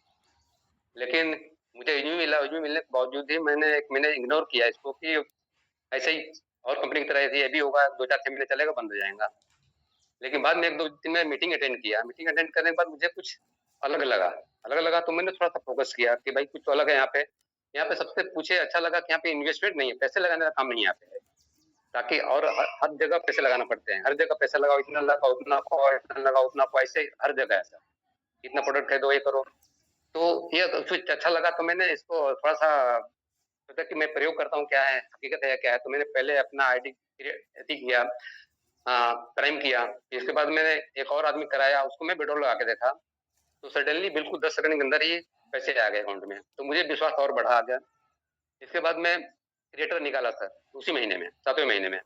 लेकिन मुझे युजमी मिला। युजमी मिलने के बावजूद ही मैंने एक महीने इग्नोर किया इसको कि ऐसे ही और कंपनी की तरह ये भी होगा, 2-4 महीने चलेगा, बंद हो जाएगा। लेकिन बाद में 1-2 दिन में मीटिंग अटेंड किया। मीटिंग अटेंड करने के बाद मुझे कुछ अलग लगा तो मैंने थोड़ा-सा फोकस किया कि भाई कुछ तो अलग है यहाँ पे। यहाँ पे सबसे पूछे अच्छा लगा कि यहाँ पे इन्वेस्टमेंट नहीं है, पैसे लगाने का काम नहीं है यहाँ पे। ताकि और हर जगह पैसे लगाना पड़ते हैं, हर जगह पैसा लगाओ, इतना लगाओ, उतना पाओ, इतना लगाओ, उतना पाओ, ऐसे हर जगह ऐसा। इतना प्रोडक्ट खरीदो, ये करो। तो ये कुछ अच्छा लगा तो मैंने इसको थोड़ा-सा सोचा कि मैं प्रयोग करता हूँ, क्या है, हकीकत है या क्या है। तो मैंने पहले अपना आईडी किया, प्राइम किया। इसके बाद मैंने एक और आदमी कराया, उसको मैं विड्रॉल लगा के देखा, तो सडनली बिल्कुल 10 सेकंड के अंदर ही पैसे आ गए अकाउंट में। तो मुझे विश्वास और बढ़ा आ गया। इसके बाद मैं क्रिएटर निकाला सर, उसी महीने में, 7वें महीने में।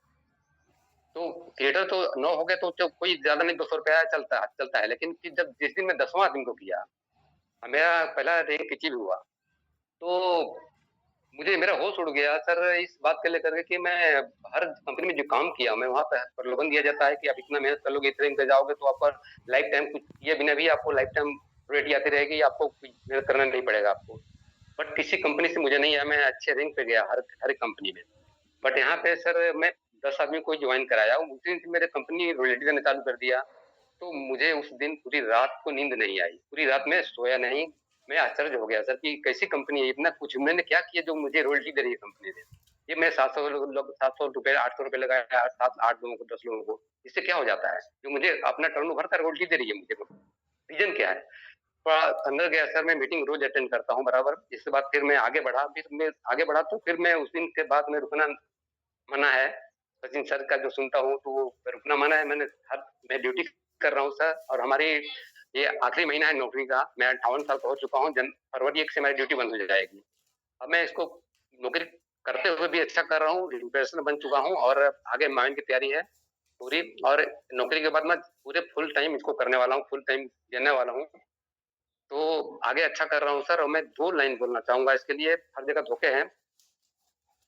तो क्रिएटर तो 9 हो गए, तो कोई ज्यादा नहीं, 200 रुपया चलता है। लेकिन फिर जब जिस दिन मैं 10वां आदमी को किया, मेरा पहला रैंक अचीव हुआ, तो मुझे मेरा होश उड़ गया सर इस बात को लेकर के कि मैं हर कंपनी में जो काम किया, मैं वहाँ पे प्रलोभन दिया जाता है कि आप इतना मेहनत कर लोगे, इस रैंक पे जाओगे तो आपका लाइफ टाइम कुछ किए बिना भी आपको लाइफ टाइम रेट आती रहेगी, आपको कुछ मेहनत करना नहीं पड़ेगा आपको। बट किसी कंपनी से मुझे नहीं आया, मैं अच्छे रैंक पे गया हर कंपनी में। बट यहाँ पे सर मैं 10 आदमी को ज्वाइन कराया, उस दिन से मेरे कंपनी रॉयल्टी देना चालू कर दिया। तो मुझे उस दिन पूरी रात को नींद नहीं आई, पूरी रात में सोया नहीं। मैं आश्चर्य हो गया सर कि कैसी कंपनी है, इतना कुछ मैंने क्या किया जो मुझे रॉयल्टी दे रही है कंपनी ने। ये मैं 700 रुपए 800 रुपए लगाया 7-8 लोगों को, 10 लोगों को, इससे क्या हो जाता है जो मुझे अपना टर्नओवर का रॉयल्टी दे रही है मुझे, रीजन क्या है। थोड़ा अंदर गया सर, मैं मीटिंग रोज अटेंड करता हूँ बराबर। इसके बाद फिर मैं आगे बढ़ा, तो फिर मैं उस दिन के बाद में रुकना मना है। सचिन सर का जो सुनता हूँ तो वो रुकना मना है। मैं ड्यूटी कर रहा हूँ सर, और हमारी ये आखिरी महीना है नौकरी का। मैं 58 साल का हो चुका हूँ, फरवरी 1 से हमारी ड्यूटी बंद हो जाएगी। अब मैं इसको नौकरी करते हुए भी अच्छा कर रहा हूँ, प्रोफेशनल बन चुका हूँ, और आगे माइन की तैयारी है पूरी। और नौकरी के बाद मैं पूरे फुल टाइम इसको करने वाला हूँ, फुल टाइम देने वाला हूँ। तो आगे अच्छा कर रहा हूँ सर। और मैं 2 लाइन बोलना चाहूंगा इसके लिए, हर जगह धोखे हैं,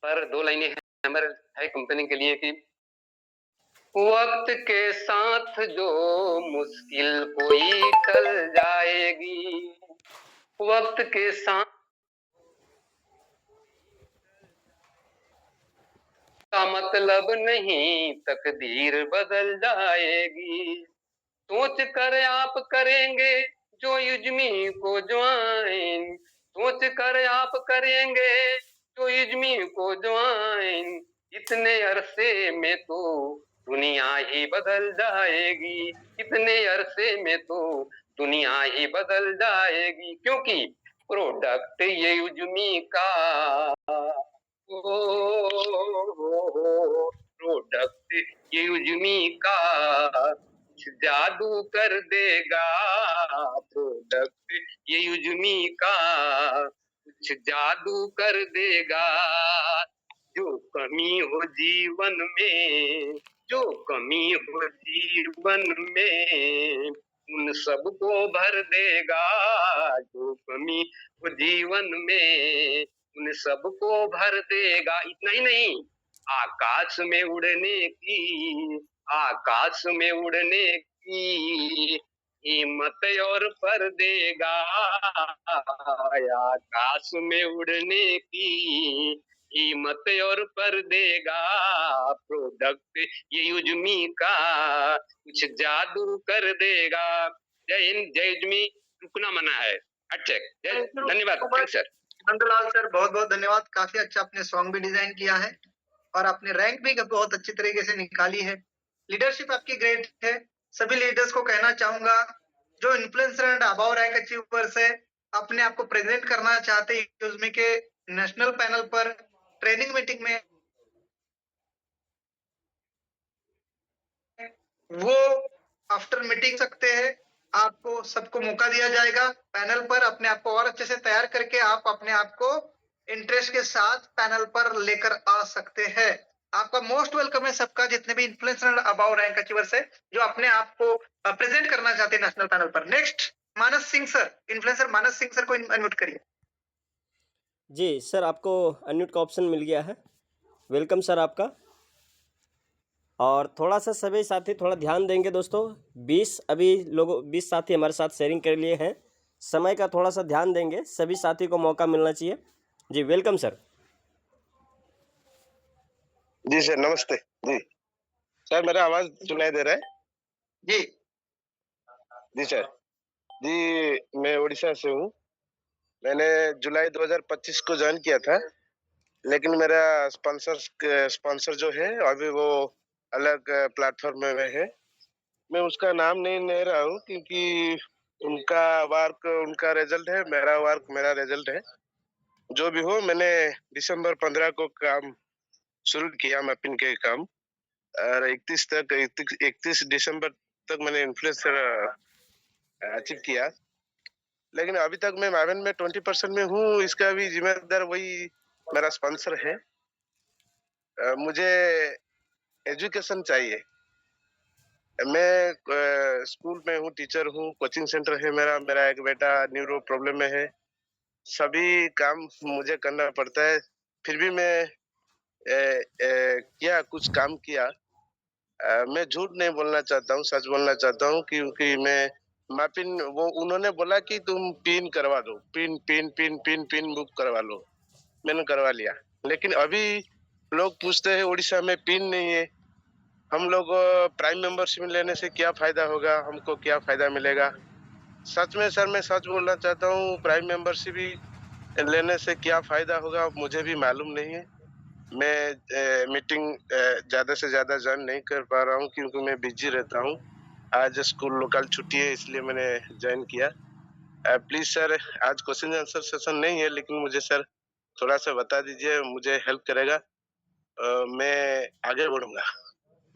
पर 2 लाइनें हैं हमारे कंपनी के लिए कि वक्त के साथ जो मुश्किल कोई टल जाएगी, वक्त के साथ का मतलब नहीं, तकदीर बदल जाएगी। सोच कर आप करेंगे जो युजमी को ज्वाइन, सोच कर आप करेंगे जो युजमी को ज्वाइन, इतने अरसे में तो दुनिया ही बदल जाएगी, इतने अरसे में तो दुनिया ही बदल जाएगी। क्योंकि प्रोडक्ट ये युजमी का, प्रोडक्ट ये युजमी का कुछ जादू कर देगा, प्रोडक्ट ये युजमी का कुछ जादू कर देगा। जो कमी हो जीवन में, जो कमी हो जीवन में, उन सबको भर देगा। जो कमी हो जीवन में, उन सबको भर देगा। इतना ही नहीं, आकाश में उड़ने की, आकाश में उड़ने की हिम्मत और पर देगा। आकाश में उड़ने की हिम्मत और पर देगा। प्रोडक्ट ये युजमी का कुछ जादू कर देगा। जय हिंद, जय युजमी। रुकना मना है। धन्यवाद। Thank sir. नंदलाल सर, बहुत बहुत धन्यवाद। काफी अच्छा आपने सॉन्ग भी डिजाइन किया है और आपने रैंक भी बहुत अच्छी तरीके से निकाली है। लीडरशिप आपकी ग्रेट है। सभी लीडर्स को कहना चाहूंगा जो influencer and above rank achievers है, अपने आप को प्रेजेंट करना चाहते हैं यूजमी के नेशनल पैनल पर ट्रेनिंग मीटिंग में, वो आफ्टर मीटिंग सकते हैं। आपको सबको मौका दिया जाएगा पैनल पर अपने आप को और अच्छे से तैयार करके आप अपने आप को इंटरेस्ट के साथ पैनल पर लेकर आ सकते हैं। आपका मोस्ट वेलकम है सबका, जितने भी इन्फ्लुएंसर अबव रैंक अचीवर्स है जो अपने आप को प्रेजेंट करना चाहते हैं नेशनल पैनल पर। नेक्स्ट मानस सिंह सर, इन्फ्लुएंसर मानस सिंह सर को अनम्यूट करिए। जी सर, आपको अनम्यूट का ऑप्शन मिल गया है। वेलकम सर आपका। और थोड़ा सा सभी साथी थोड़ा ध्यान देंगे दोस्तों, 20 साथी हमारे साथ शेयरिंग कर लिए हैं। समय का थोड़ा सा ध्यान देंगे, सभी साथी को मौका मिलना चाहिए। जी वेलकम सर। जी सर, नमस्ते जी। सर मेरा आवाज सुनाई दे रहा है? जी जी सर। जी मैं उड़ीसा से हूँ। मैंने जुलाई 2025 को ज्वाइन किया था, लेकिन मेरा स्पॉन्सर जो है अभी वो अलग प्लेटफॉर्म में है। मैं उसका नाम नहीं ले रहा हूँ क्योंकि उनका वर्क उनका रिजल्ट है, मेरा वर्क मेरा रिजल्ट है। जो भी हो, मैंने दिसंबर 15 को काम शुरू किया मैपिंग के काम, और 31 दिसंबर तक मैंने इन्फ्लुएंसर अचीव किया। लेकिन अभी तक मैं मैवन में 20% में हूँ, इसका भी जिम्मेदार वही मेरा स्पॉन्सर है। मुझे एजुकेशन चाहिए। मैं स्कूल में हूँ, टीचर हूँ, कोचिंग सेंटर है मेरा। मेरा एक बेटा न्यूरो प्रॉब्लम में है। सभी काम मुझे करना पड़ता है, फिर भी मैं क्या कुछ काम किया। मैं झूठ नहीं बोलना चाहता हूँ, सच बोलना चाहता हूँ, क्योंकि मैं मैपिंग वो उन्होंने बोला कि तुम पिन करवा दो, पिन बुक करवा लो। मैंने करवा लिया, लेकिन अभी लोग पूछते हैं उड़ीसा में पिन नहीं है। हम लोग प्राइम मेंबरशिप लेने से क्या फायदा होगा, हमको क्या फायदा मिलेगा? सच में सर, मैं सच बोलना चाहता हूँ, प्राइम मेंबरशिप भी लेने से क्या फायदा होगा मुझे भी मालूम नहीं है। मैं मीटिंग ज्यादा से ज्यादा ज्वाइन नहीं कर पा रहा हूँ क्योंकि मैं बिजी रहता हूँ। आज स्कूल लोकल छुट्टी है, इसलिए मैंने ज्वाइन किया। प्लीज सर, आज क्वेश्चन आंसर सेशन नहीं है, लेकिन मुझे सर थोड़ा सा बता दीजिए, मुझे हेल्प करेगा। मैं आगे बढ़ूंगा।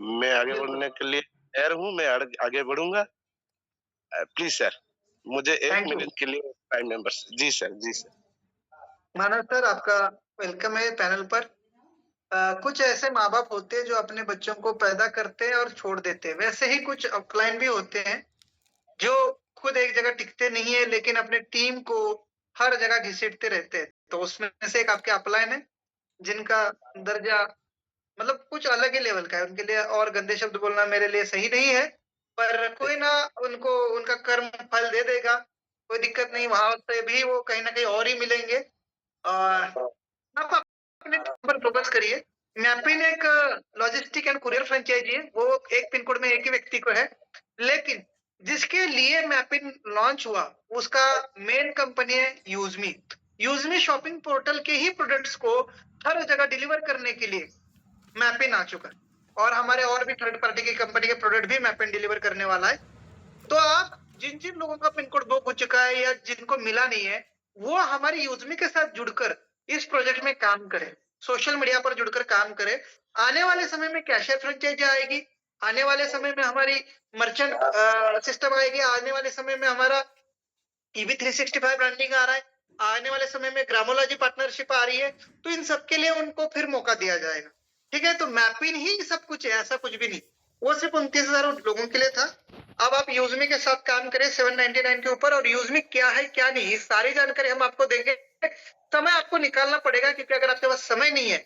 मैं आगे बिल्कुल। बढ़ने के लिए तैयार हूँ। मैं आगे बढ़ूंगा। प्लीज सर, मुझे 1 थैंक यू मिनट के लिए प्राइम मेंबर्स। जी सर, जी सर। मानव सर, आपका वेलकम है पैनल पर। कुछ ऐसे माँ बाप होते हैं जो अपने बच्चों को पैदा करते हैं और छोड़ देते हैं। वैसे ही कुछ अपलाइन भी होते हैं जो खुद एक जगह टिकते नहीं है, लेकिन अपने टीम को हर जगह घसीटते रहते हैं। तो उसमें से एक आपके अपलाइन है जिनका दर्जा मतलब कुछ अलग ही लेवल का है। उनके लिए और गंदे शब्द बोलना मेरे लिए सही नहीं है, पर कोई ना उनको उनका कर्म फल दे देगा। कोई दिक्कत नहीं, वहां से भी वो कहीं ना कहीं और ही मिलेंगे। और आप अपने पर फोकस करिए। मैपिन एक लॉजिस्टिक एंड कुरियर फ्रेंचाइजी है। वो एक पिन कोड में एक ही व्यक्ति को है, लेकिन जिसके लिए मैपिन लॉन्च हुआ उसका मेन कंपनी है यूजमी। यूजमी शॉपिंग पोर्टल के ही प्रोडक्ट्स को हर जगह डिलीवर करने के लिए मैपिन आ चुका है, और हमारे और भी थर्ड पार्टी की कंपनी के प्रोडक्ट भी मैपिन डिलीवर करने वाला है। तो आप जिन जिन लोगों का पिन कोड बुक हो चुका है या जिनको मिला नहीं है, वो हमारी यूजमी के साथ जुड़कर इस प्रोजेक्ट में काम करें, सोशल मीडिया पर जुड़कर काम करें। आने वाले समय में कैशियर फ्रेंचाइजी आएगी, आने वाले समय में हमारी मर्चेंट सिस्टम आएगी, आने वाले समय में हमारा ईबी 365 ब्रांडिंग आ रहा है, आने वाले समय में ग्रामोलॉजी पार्टनरशिप आ रही है। तो इन सबके लिए उनको फिर मौका दिया जाएगा। ठीक है, तो मैपिन ही सब कुछ है, ऐसा कुछ भी नहीं। वो सिर्फ 29,000 लोगों के लिए था। अब आप यूजमी के साथ काम करें 799 के ऊपर, और यूजमी क्या है क्या नहीं, ये सारी जानकारी हम आपको देंगे। समय आपको निकालना पड़ेगा, क्योंकि अगर आपके पास समय नहीं है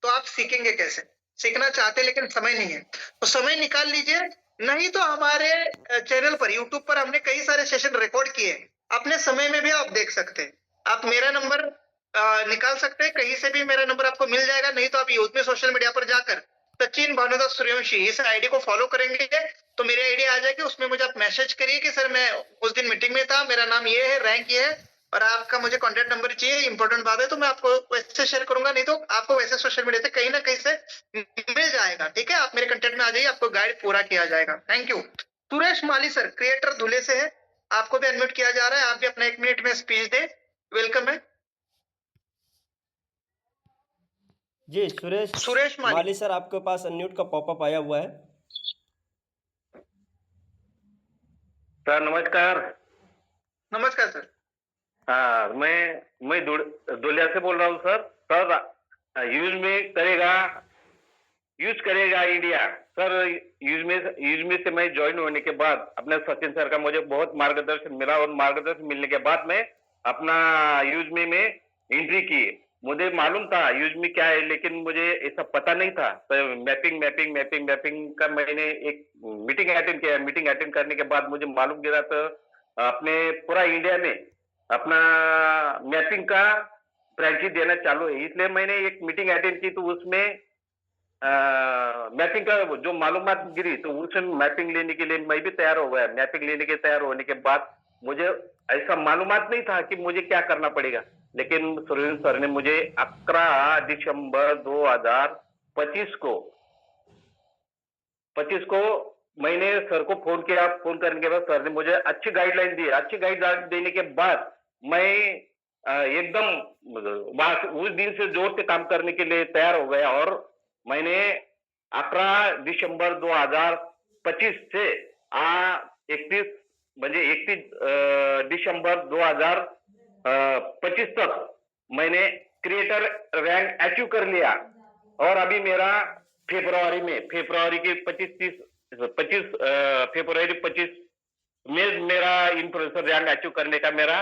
तो आप सीखेंगे कैसे? सीखना चाहते हैं लेकिन समय नहीं है, तो समय निकाल लीजिए। नहीं तो हमारे चैनल पर, यूट्यूब पर हमने कई सारे सेशन रिकॉर्ड किए हैं, अपने समय में भी आप देख सकते हैं। आप मेरा नंबर निकाल सकते हैं, कहीं से भी मेरा नंबर आपको मिल जाएगा। नहीं तो आप यूट्यूब सोशल मीडिया पर जाकर सचिन भानुदास सूर्यवंशी इस आईडी को फॉलो करेंगे तो मेरी आईडी आ जाएगी। उसमें मुझे आप मैसेज करिए कि सर मैं उस दिन मीटिंग में था, मेरा नाम ये है, रैंक ये है, और आपका मुझे कांटेक्ट नंबर चाहिए, इंपॉर्टेंट बात है, तो मैं आपको वैसे शेयर करूंगा। नहीं तो आपको वैसे सोशल मीडिया से कहीं ना कहीं से मिल जाएगा। ठीक है, आप मेरे कंटेंट में आ जाइए, आपको गाइड पूरा किया जाएगा। Thank you. Suresh Mali sir creator Dhule से है, आपको भी अनम्यूट किया जा रहा है, आप भी अपना 1 मिनट में स्पीच दें। वेलकम है जी सुरेश माली सर, आपके पास अनम्यूट का पॉपअप आया हुआ है। सर नमस्कार। नमस्कार सर। हाँ, मैं दुलिया से बोल रहा हूँ सर। सर यूज करेगा इंडिया। सर यूज में से मैं ज्वाइन होने के बाद अपने सचिन सर का मुझे बहुत मार्गदर्शन मिला, और मार्गदर्शन मिलने के बाद मैं अपना यूज में एंट्री की। मुझे मालूम था यूज में क्या है, लेकिन मुझे ऐसा पता नहीं था। तो मैपिंग का मैंने एक मीटिंग अटेंड किया। मीटिंग अटेंड करने के बाद मुझे मालूम गिरा, तो अपने पूरा इंडिया में अपना मैपिंग का फ्रेंचाइजी देना चालू है। इसलिए मैंने एक मीटिंग अटेंड की, तो उसमें मैपिंग का जो मालूमात गिरी तो उसमें मैपिंग लेने के लिए मैं भी तैयार हो गया। मैपिंग लेने के तैयार होने के बाद मुझे ऐसा मालूमात नहीं था कि मुझे क्या करना पड़ेगा, लेकिन सुरेंद्र सर ने मुझे 11 दिसंबर 2025 को मैंने सर को फोन किया। फोन करने के बाद सर ने मुझे अच्छी गाइडलाइन दी। अच्छी गाइडलाइन देने के बाद मैं एकदम उस दिन से जोर से काम करने के लिए तैयार हो गया और मैंने 11 दिसंबर 2025 से 31 म्हणजे 31 दिसंबर 2025 तक मैंने क्रिएटर रैंक अचीव कर लिया। और अभी मेरा फरवरी के 25 में मेरा इन्फ्लुएंसर रैंक अचीव करने का मेरा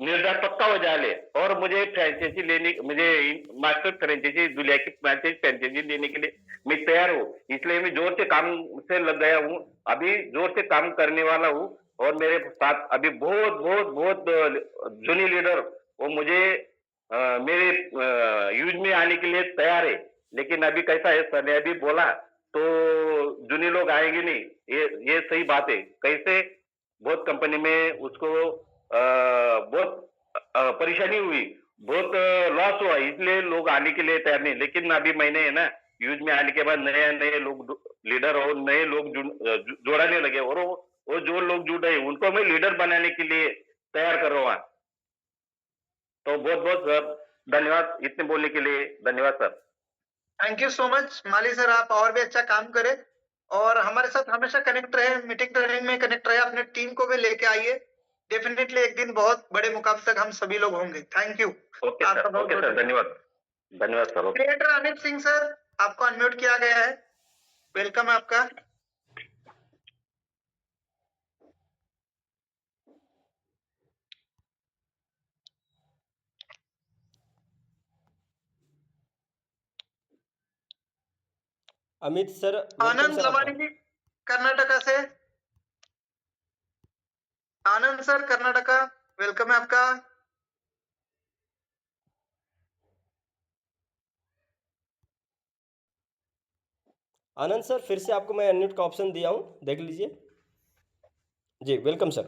निर्धार पक्का हो जाले और मुझे फ्रेंचाइजी लेने मुझे मास्टर फ्रेंचाइजी दुनिया की फ्रेंचाइजी लेने के लिए मैं तैयार हूँ। इसलिए मैं जोर से काम से लग गया हूँ, अभी जोर से काम करने वाला हूँ और मेरे साथ अभी बहुत बहुत बहुत जूनियर लीडर वो मुझे मेरे यूज में आने के लिए तैयार है। लेकिन अभी कैसा है, सर ने अभी बोला तो जूनियर लोग आएंगे नहीं, ये सही बात है। कैसे बहुत कंपनी में उसको बहुत परेशानी हुई, बहुत लॉस हुआ, इसलिए लोग आने के लिए तैयार नहीं। लेकिन अभी मैंने है ना यूज में आने के बाद नए लोग लीडर और नए लोग जोड़ने लगे और वो जो लोग जुड़े उनको मैं लीडर बनाने के लिए तैयार कर रहा हूँ। तो बहुत बहुत सर धन्यवाद, इतने बोलने के लिए धन्यवाद sir. Thank you so much Mali sir, आप और भी अच्छा काम करें और हमारे साथ हमेशा कनेक्ट रहे, मीटिंग ट्रेनिंग में कनेक्ट रहे, अपने टीम को भी लेके आइए। डेफिनेटली एक दिन बहुत बड़े मुकाम तक हम सभी लोग होंगे। Thank you. ओके सर, धन्यवाद sir. Creator Amit Singh sir, आपको अनम्यूट किया गया है, वेलकम है आपका। अमित सर आनंद लवानी जी कर्नाटका से, आनंद सर कर्नाटका, वेलकम है आपका। आनंद सर फिर से आपको मैं अनम्यूट का ऑप्शन दिया हूँ, देख लीजिए जी। Welcome sir.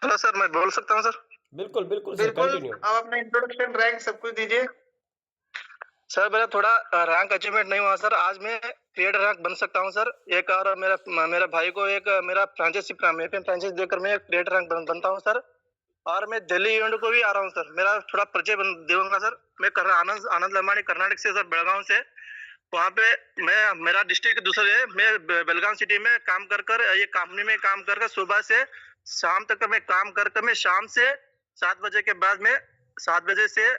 हेलो सर, मैं बोल सकता हूँ सर? बिल्कुल बिल्कुल सर, बिल्कुल, कंटिन्यू। आप अपना इंट्रोडक्शन रैंक सब कुछ दीजिए। सर मेरा थोड़ा रैंक अचीवमेंट नहीं हुआ सर, आज मैं क्रिएटर रैंक बन सकता हूँ सर। एक और मेरा भाई को एक मेरा फ्रेंचाइज देकर मैं क्रिएटर रैंक बनता हूँ सर। और मैं दिल्ली इवेंट को भी आ रहा हूँ सर, मेरा थोड़ा परिचय दूंगा सर। मैं आनंद लमानी कर्नाटक से सर, बेलगांव से। वहाँ पे मेरा डिस्ट्रिक्ट दूसरे है। मैं बेलगांव सिटी में काम कर ये कंपनी में काम कर सुबह से शाम तक मैं काम कर मैं शाम से 7 बजे के बाद में 7 बजे से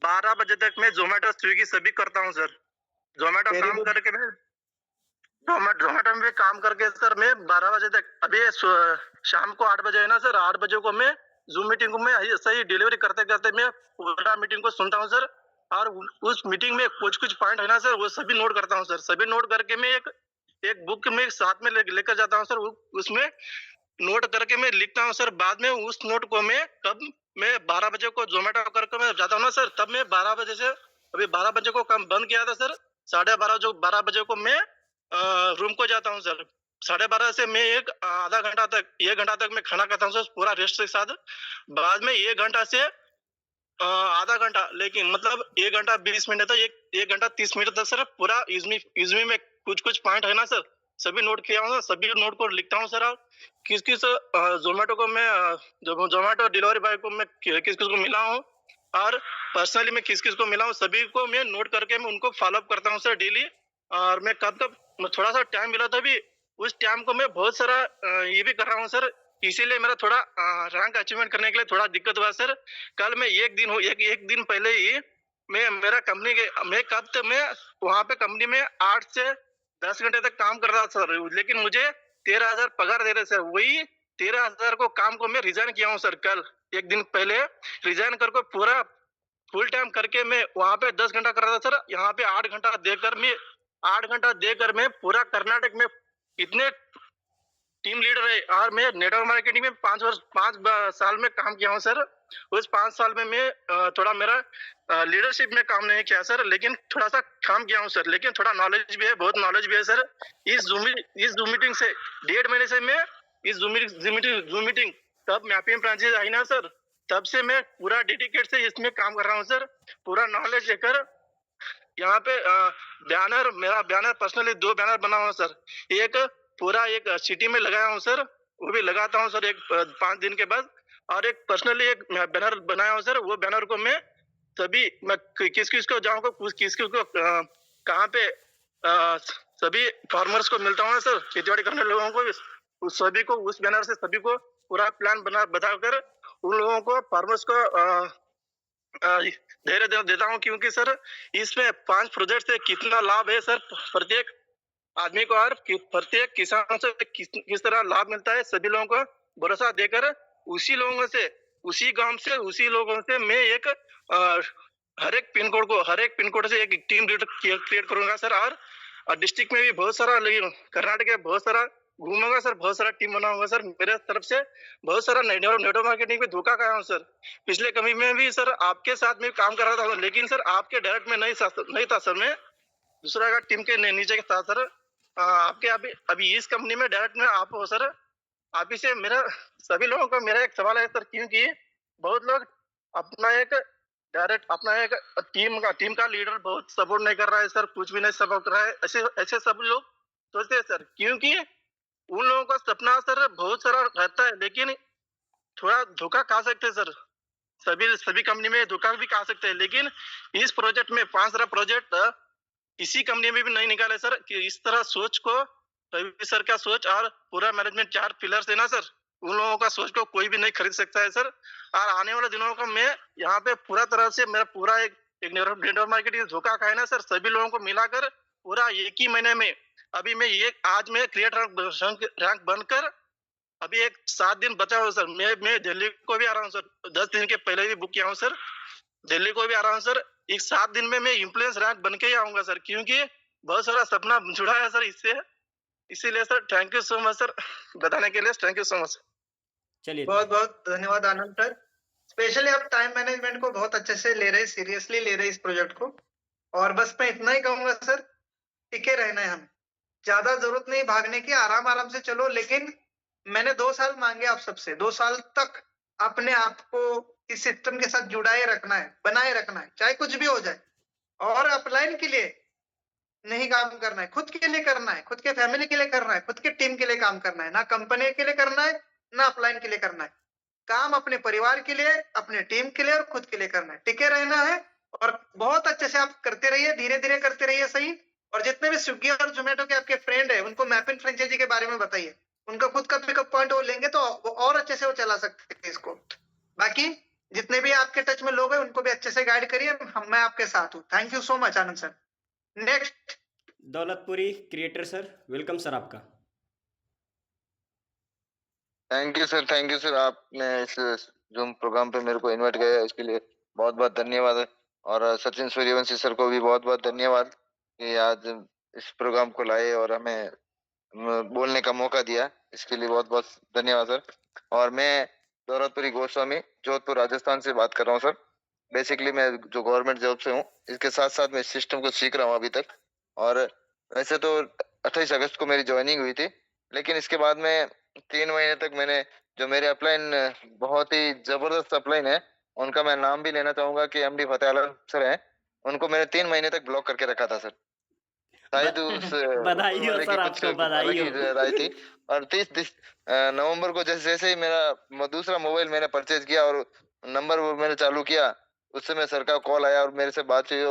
12 बजे तक मैं जोमेटो स्विगी सभी करता हूँ सर। जोमेटो काम करके मैं जोमेटो में काम करके सर मैं 12 बजे तक, अभी शाम को 8 बजे है ना सर, 8 बजे को मैं जूम मीटिंग में सही डिलीवरी करते करते मैं पूरा मीटिंग को सुनता हूँ सर। और उस मीटिंग में कुछ पॉइंट है ना सर, वो सभी नोट करता हूँ सर। सभी नोट करके मैं एक बुक में साथ में लेकर जाता हूँ सर। उसमें नोट करके मैं लिखता हूँ सर। बाद में उस नोट को मैं 12 बजे को जोमेटो करके मैं जाता हूँ ना सर, तब मैं 12 बजे से अभी 12 बजे को काम बंद किया था सर। 12:30 बजे को मैं रूम को जाता हूँ सर। 12:30 से मैं एक घंटा तक मैं खाना खाता हूँ सर, पूरा रेस्ट के साथ। बाद में 1 घंटा से आधा घंटा, लेकिन मतलब 1 घंटा 20 मिनट तक, 1 घंटा 30 मिनट तक सर पूरा यूजमी में कुछ पॉइंट है ना सर, सभी नोट किया हूँ, सभी नोट को लिखता हूँ सर। किस जोमेटो को मैं जोमेटो डिलीवरी बॉय को मैं किस को मिला हूँ और पर्सनली मैं किस को मिला हूँ, सभी को मैं नोट करके मैं उनको फॉलो अप करता हूँ सर डेली। और मैं कब थोड़ा सा टाइम मिला था भी, उस टाइम को मैं बहुत सारा ये भी कर रहा हूँ सर। इसीलिए मेरा थोड़ा रैंक अचीवमेंट करने के लिए थोड़ा दिक्कत हुआ सर। कल मैं एक दिन पहले ही मेरा कंपनी के मैं वहाँ पे कंपनी में 8 से 10 घंटे तक काम कर रहा था सर, लेकिन मुझे 13,000 पगार दे रहे सर। वही 13,000 को काम को मैं रिजाइन किया हूँ सर। कल एक दिन पहले रिजाइन करके पूरा फुल टाइम करके मैं वहाँ पे 10 घंटा कर रहा था सर। यहाँ पे 8 घंटा देकर मैं पूरा कर्नाटक में इतने टीम लीडर है और मैं नेटवर्क मार्केटिंग में 5 साल में काम किया हूँ सर। उस 5 साल में मैं थोड़ा मेरा लीडरशिप में काम नहीं किया सर, लेकिन थोड़ा सा काम किया हूँ सर, लेकिन थोड़ा नॉलेज भी है, बहुत नॉलेज भी है सर। इस जूम मीटिंग से 1.5 महीने से मैं इस जूम मीटिंग तब मैपिंग फ्रेंचाइज आई ना सर, तब से मैं पूरा डेडिकेट से इसमें काम कर रहा हूँ सर, पूरा नॉलेज लेकर। यहाँ पे मेरा बैनर पर्सनली 2 बैनर बना हुआ सर। एक पूरा एक सिटी में लगाया हूँ सर, वो भी लगाता हूँ सर एक 5 दिन के बाद। और एक पर्सनली एक बैनर बनाया हूँ सर, वो बैनर को मैं मैं किस किस को जाऊँगा, किस किस को कहाँ पे सभी फार्मर्स को मिलता हूँ सर, खेती-बाड़ी करने लोगों को, उस सभी को उस बैनर से सभी को पूरा प्लान बताकर उन लोगों को फार्मर्स को धैर्य देता हूँ, क्योंकि सर इसमें 5 प्रोजेक्ट से कितना लाभ है सर प्रत्येक आदमी को, और प्रत्येक किसान से किस तरह लाभ मिलता है, सभी लोगों को भरोसा देकर उसी लोगों से, उसी गांव से, उसी लोगों से मैं एक हर एक पिन कोड से एक टीम लीडर क्रिएट करूंगा सर। और डिस्ट्रिक्ट में भी बहुत सारा, कर्नाटक में बहुत सारा घूमूंगा सर, बहुत सारा टीम बनाऊंगा सर। मेरे तरफ से बहुत सारा नेटवर्क मार्केटिंग में धोखा खाया हूँ सर। पिछले कमी में भी सर आपके साथ में काम कर रहा था, लेकिन सर आपके डायरेक्ट में नहीं था सर, मैं दूसरा का टीम के नीचे था सर। आपके अभी इस कंपनी में डायरेक्ट में आप हो सर। आप ही से मेरा सभी लोगों को मेरा एक सवाल है सर, क्योंकि बहुत लोग अपना एक टीम का लीडर बहुत सपोर्ट नहीं कर रहा है सर, कुछ भी नहीं सपोर्ट कर रहा है, ऐसे सब लोग सोचते हैं सर, क्योंकि उन लोगों का सपना सर बहुत सारा रहता है, लेकिन थोड़ा धोखा खा सकते हैं सर। सभी कंपनी में धोखा भी खा सकते हैं, लेकिन इस प्रोजेक्ट में 5 सारा प्रोजेक्ट किसी कंपनी में भी नहीं निकाले सर, कि इस तरह सोच को रवि सर का सोच और पूरा मैनेजमेंट 4 पिलर्स है ना सर, उन लोगों का सोच को कोई भी नहीं खरीद सकता है सर। और आने वाले दिनों को मैं यहाँ पे पूरा तरह से मेरा पूरा एक नेटवर्क मार्केटिंग धोखा खाए ना सर, सभी लोगों को मिलाकर पूरा एक ही महीने में अभी मैं आज मैं क्रिएटर रैंक बनकर अभी एक 7 दिन बचा हुआ सर। मैं दिल्ली को भी आ रहा हूँ सर, 10 दिन के पहले भी बुक किया हूँ सर, दिल्ली को भी आ रहा हूँ सर। एक 7 दिन में मैं इन्फ्लुएंस रैंक बन के ही आऊंगा सर, क्योंकि बहुत सारा सपना जुड़ा है सर इससे, इसीलिए sir thank you so much sir, बताने के लिए थैंक यू सो मच। चलिए, बहुत बहुत धन्यवाद आनंद सर। स्पेशली आप टाइम मैनेजमेंट को बहुत अच्छे से ले रहे, सीरियसली ले रहे इस प्रोजेक्ट को। और बस मैं इतना ही कहूंगा सर, टिके रहना है हमें, ज्यादा जरूरत नहीं भागने की, आराम से चलो। लेकिन मैंने 2 साल मांगे आप सबसे, 2 साल तक अपने आप को इस सिस्टम के साथ जुड़ाए रखना है, बनाए रखना है, चाहे कुछ भी हो जाए। और अपलाइन के लिए नहीं काम करना है, खुद के लिए करना है, खुद के फैमिली के लिए करना है, खुद के टीम के लिए काम करना है, ना कंपनी के लिए करना है, ना अपलाइन के लिए करना है। काम अपने परिवार के लिए, अपने टीम के लिए और खुद के लिए करना है, टिके रहना है। और बहुत अच्छे से आप करते रहिए, धीरे धीरे करते रहिए, सही। और जितने भी स्विगी और जोमेटो के आपके फ्रेंड है, उनको मैपिंग फ्रेंचाइजी के बारे में बताइए, उनका खुद का पिकअप पॉइंट वो लेंगे तो वो और अच्छे से वो चला सकते हैं इसको। बाकी जितने भी आपके टच में लोग हैं, उनको भी अच्छे से गाइड करिए, मैं आपके साथ हूँ। Thank you so much Anand sir. Next Daulatpuri creator sir, welcome sir आपका। थैंक यू सर, आपने इस जूम प्रोग्राम पे मेरे को इनवाइट किया, इसके लिए बहुत बहुत धन्यवाद। और सचिन सूर्यवंशी सर को भी बहुत बहुत धन्यवाद कि आज इस प्रोग्राम को लाए और हमें बोलने का मौका दिया, इसके लिए बहुत बहुत धन्यवाद सर। और मैं दौलतपुरी गोस्वामी, जोधपुर राजस्थान से बात कर रहा हूँ सर। बेसिकली मैं जो गवर्नमेंट जॉब से हूँ, इसके साथ साथ मैं सिस्टम को सीख रहा हूँ अभी तक। और वैसे तो 28 अगस्त को मेरी ज्वाइनिंग हुई थी, लेकिन इसके बाद में 3 महीने तक मैंने जो मेरे अपलाइन बहुत ही जबरदस्त अपलाइन है, उनका मैं नाम भी लेना चाहूंगा कि एमडी फतेह आलम सर हैं, उनको मैंने 3 महीने तक ब्लॉक करके रखा था सर। शायद उस बधाई हो सर, आपको बधाई हो। राय थी। और 30 नवंबर को जैसे ही मेरा दूसरा मोबाइल मैंने परचेज किया और नंबर वो मैंने चालू किया, उस समय सर का कॉल आया और मेरे से बात हुई।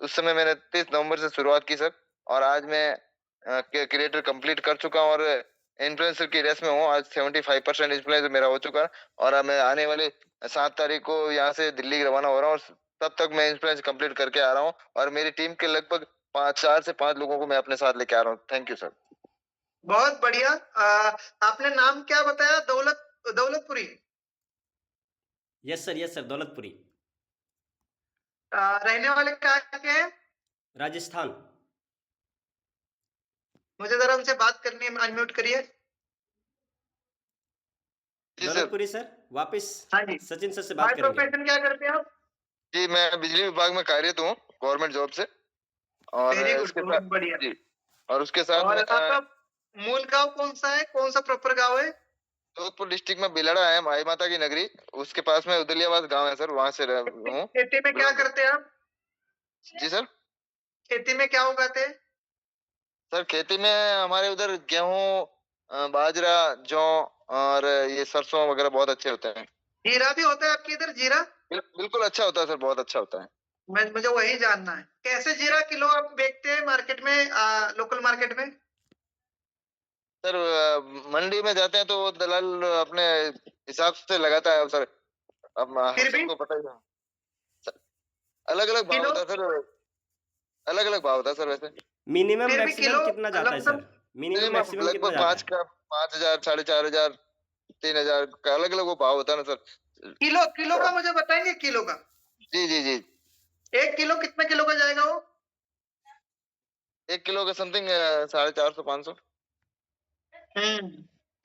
उस समय मैंने 30 नवंबर से शुरुआत की सर, और आज मैं क्रिएटर कंप्लीट कर चुका हूँ और इन्फ्लुएंसर की रेस में हूँ। आज 75% इन्फ्लुएंसर मेरा हो चुका है, और मैं आने वाले 7 तारीख को यहाँ से दिल्ली रवाना हो रहा हूँ, और तब तक मैं इन्फ्लुएंस कंप्लीट करके आ रहा हूँ। और मेरी टीम के लगभग 4 से 5 लोगों को मैं अपने साथ लेके आ रहा हूँ। Thank you sir. बहुत बढ़िया। आपने नाम क्या बताया? दौलतपुरी? Yes sir, Daulatpuri. रहने वाले कहाँ के हैं? राजस्थान। मुझे जरा उनसे बात करनी है, अनम्यूट करिए। जी सर। दौलतपुरी सर, वापस हाँ जी। सचिन सर से बाय बात करेंगे। प्रोफेशन क्या करते हैं आप? जी मैं बिजली विभाग में कार्यरत हूँ गवर्नमेंट जॉब से, और वेरी गुड, उसके बहुत साथ बढ़िया। जी, और उसके साथ और मैं आपका मूल गांव कौन सा है? कौन सा प्रॉपर गांव है? जोधपुर डिस्ट्रिक्ट में बिलड़ा है, माई माता की नगरी, उसके पास में उदलियाबाद गांव है सर, वहां से हूँ। खेती में क्या करते हैं आप? जी सर। खेती में क्या उगाते हैं? सर खेती में हमारे उधर गेहूं, बाजरा, जौ और ये सरसों वगैरह बहुत अच्छे होते हैं। जीरा भी होता है आपके इधर? जीरा बिल्कुल अच्छा होता है सर, बहुत अच्छा होता है। मुझे वही जानना है, कैसे जीरा किलो आप बेचते हैं मार्केट में, लोकल मार्केट में? सर मंडी में जाते हैं तो वो दलाल अपने हिसाब से लगाता है सर, अब हम फिर भी सबको पता ही है। अलग अलग भाव किलो होता है सर, अलग अलग भाव होता है सर वैसे। मिनिमम फिर भी मैक्सिमम किलो कितना जाता है सर? मिनिमम मैक्सिमम कितना लगभग जाता 5 है? का 5,000, 4,500, 3,000 का अलग अलग वो भाव होता है ना सर। किलो किलो का मुझे बताएंगे, किलो का? जी जी जी। 1 किलो कितने किलो का जाएगा वो? 1 किलो का समथिंग 450, 500।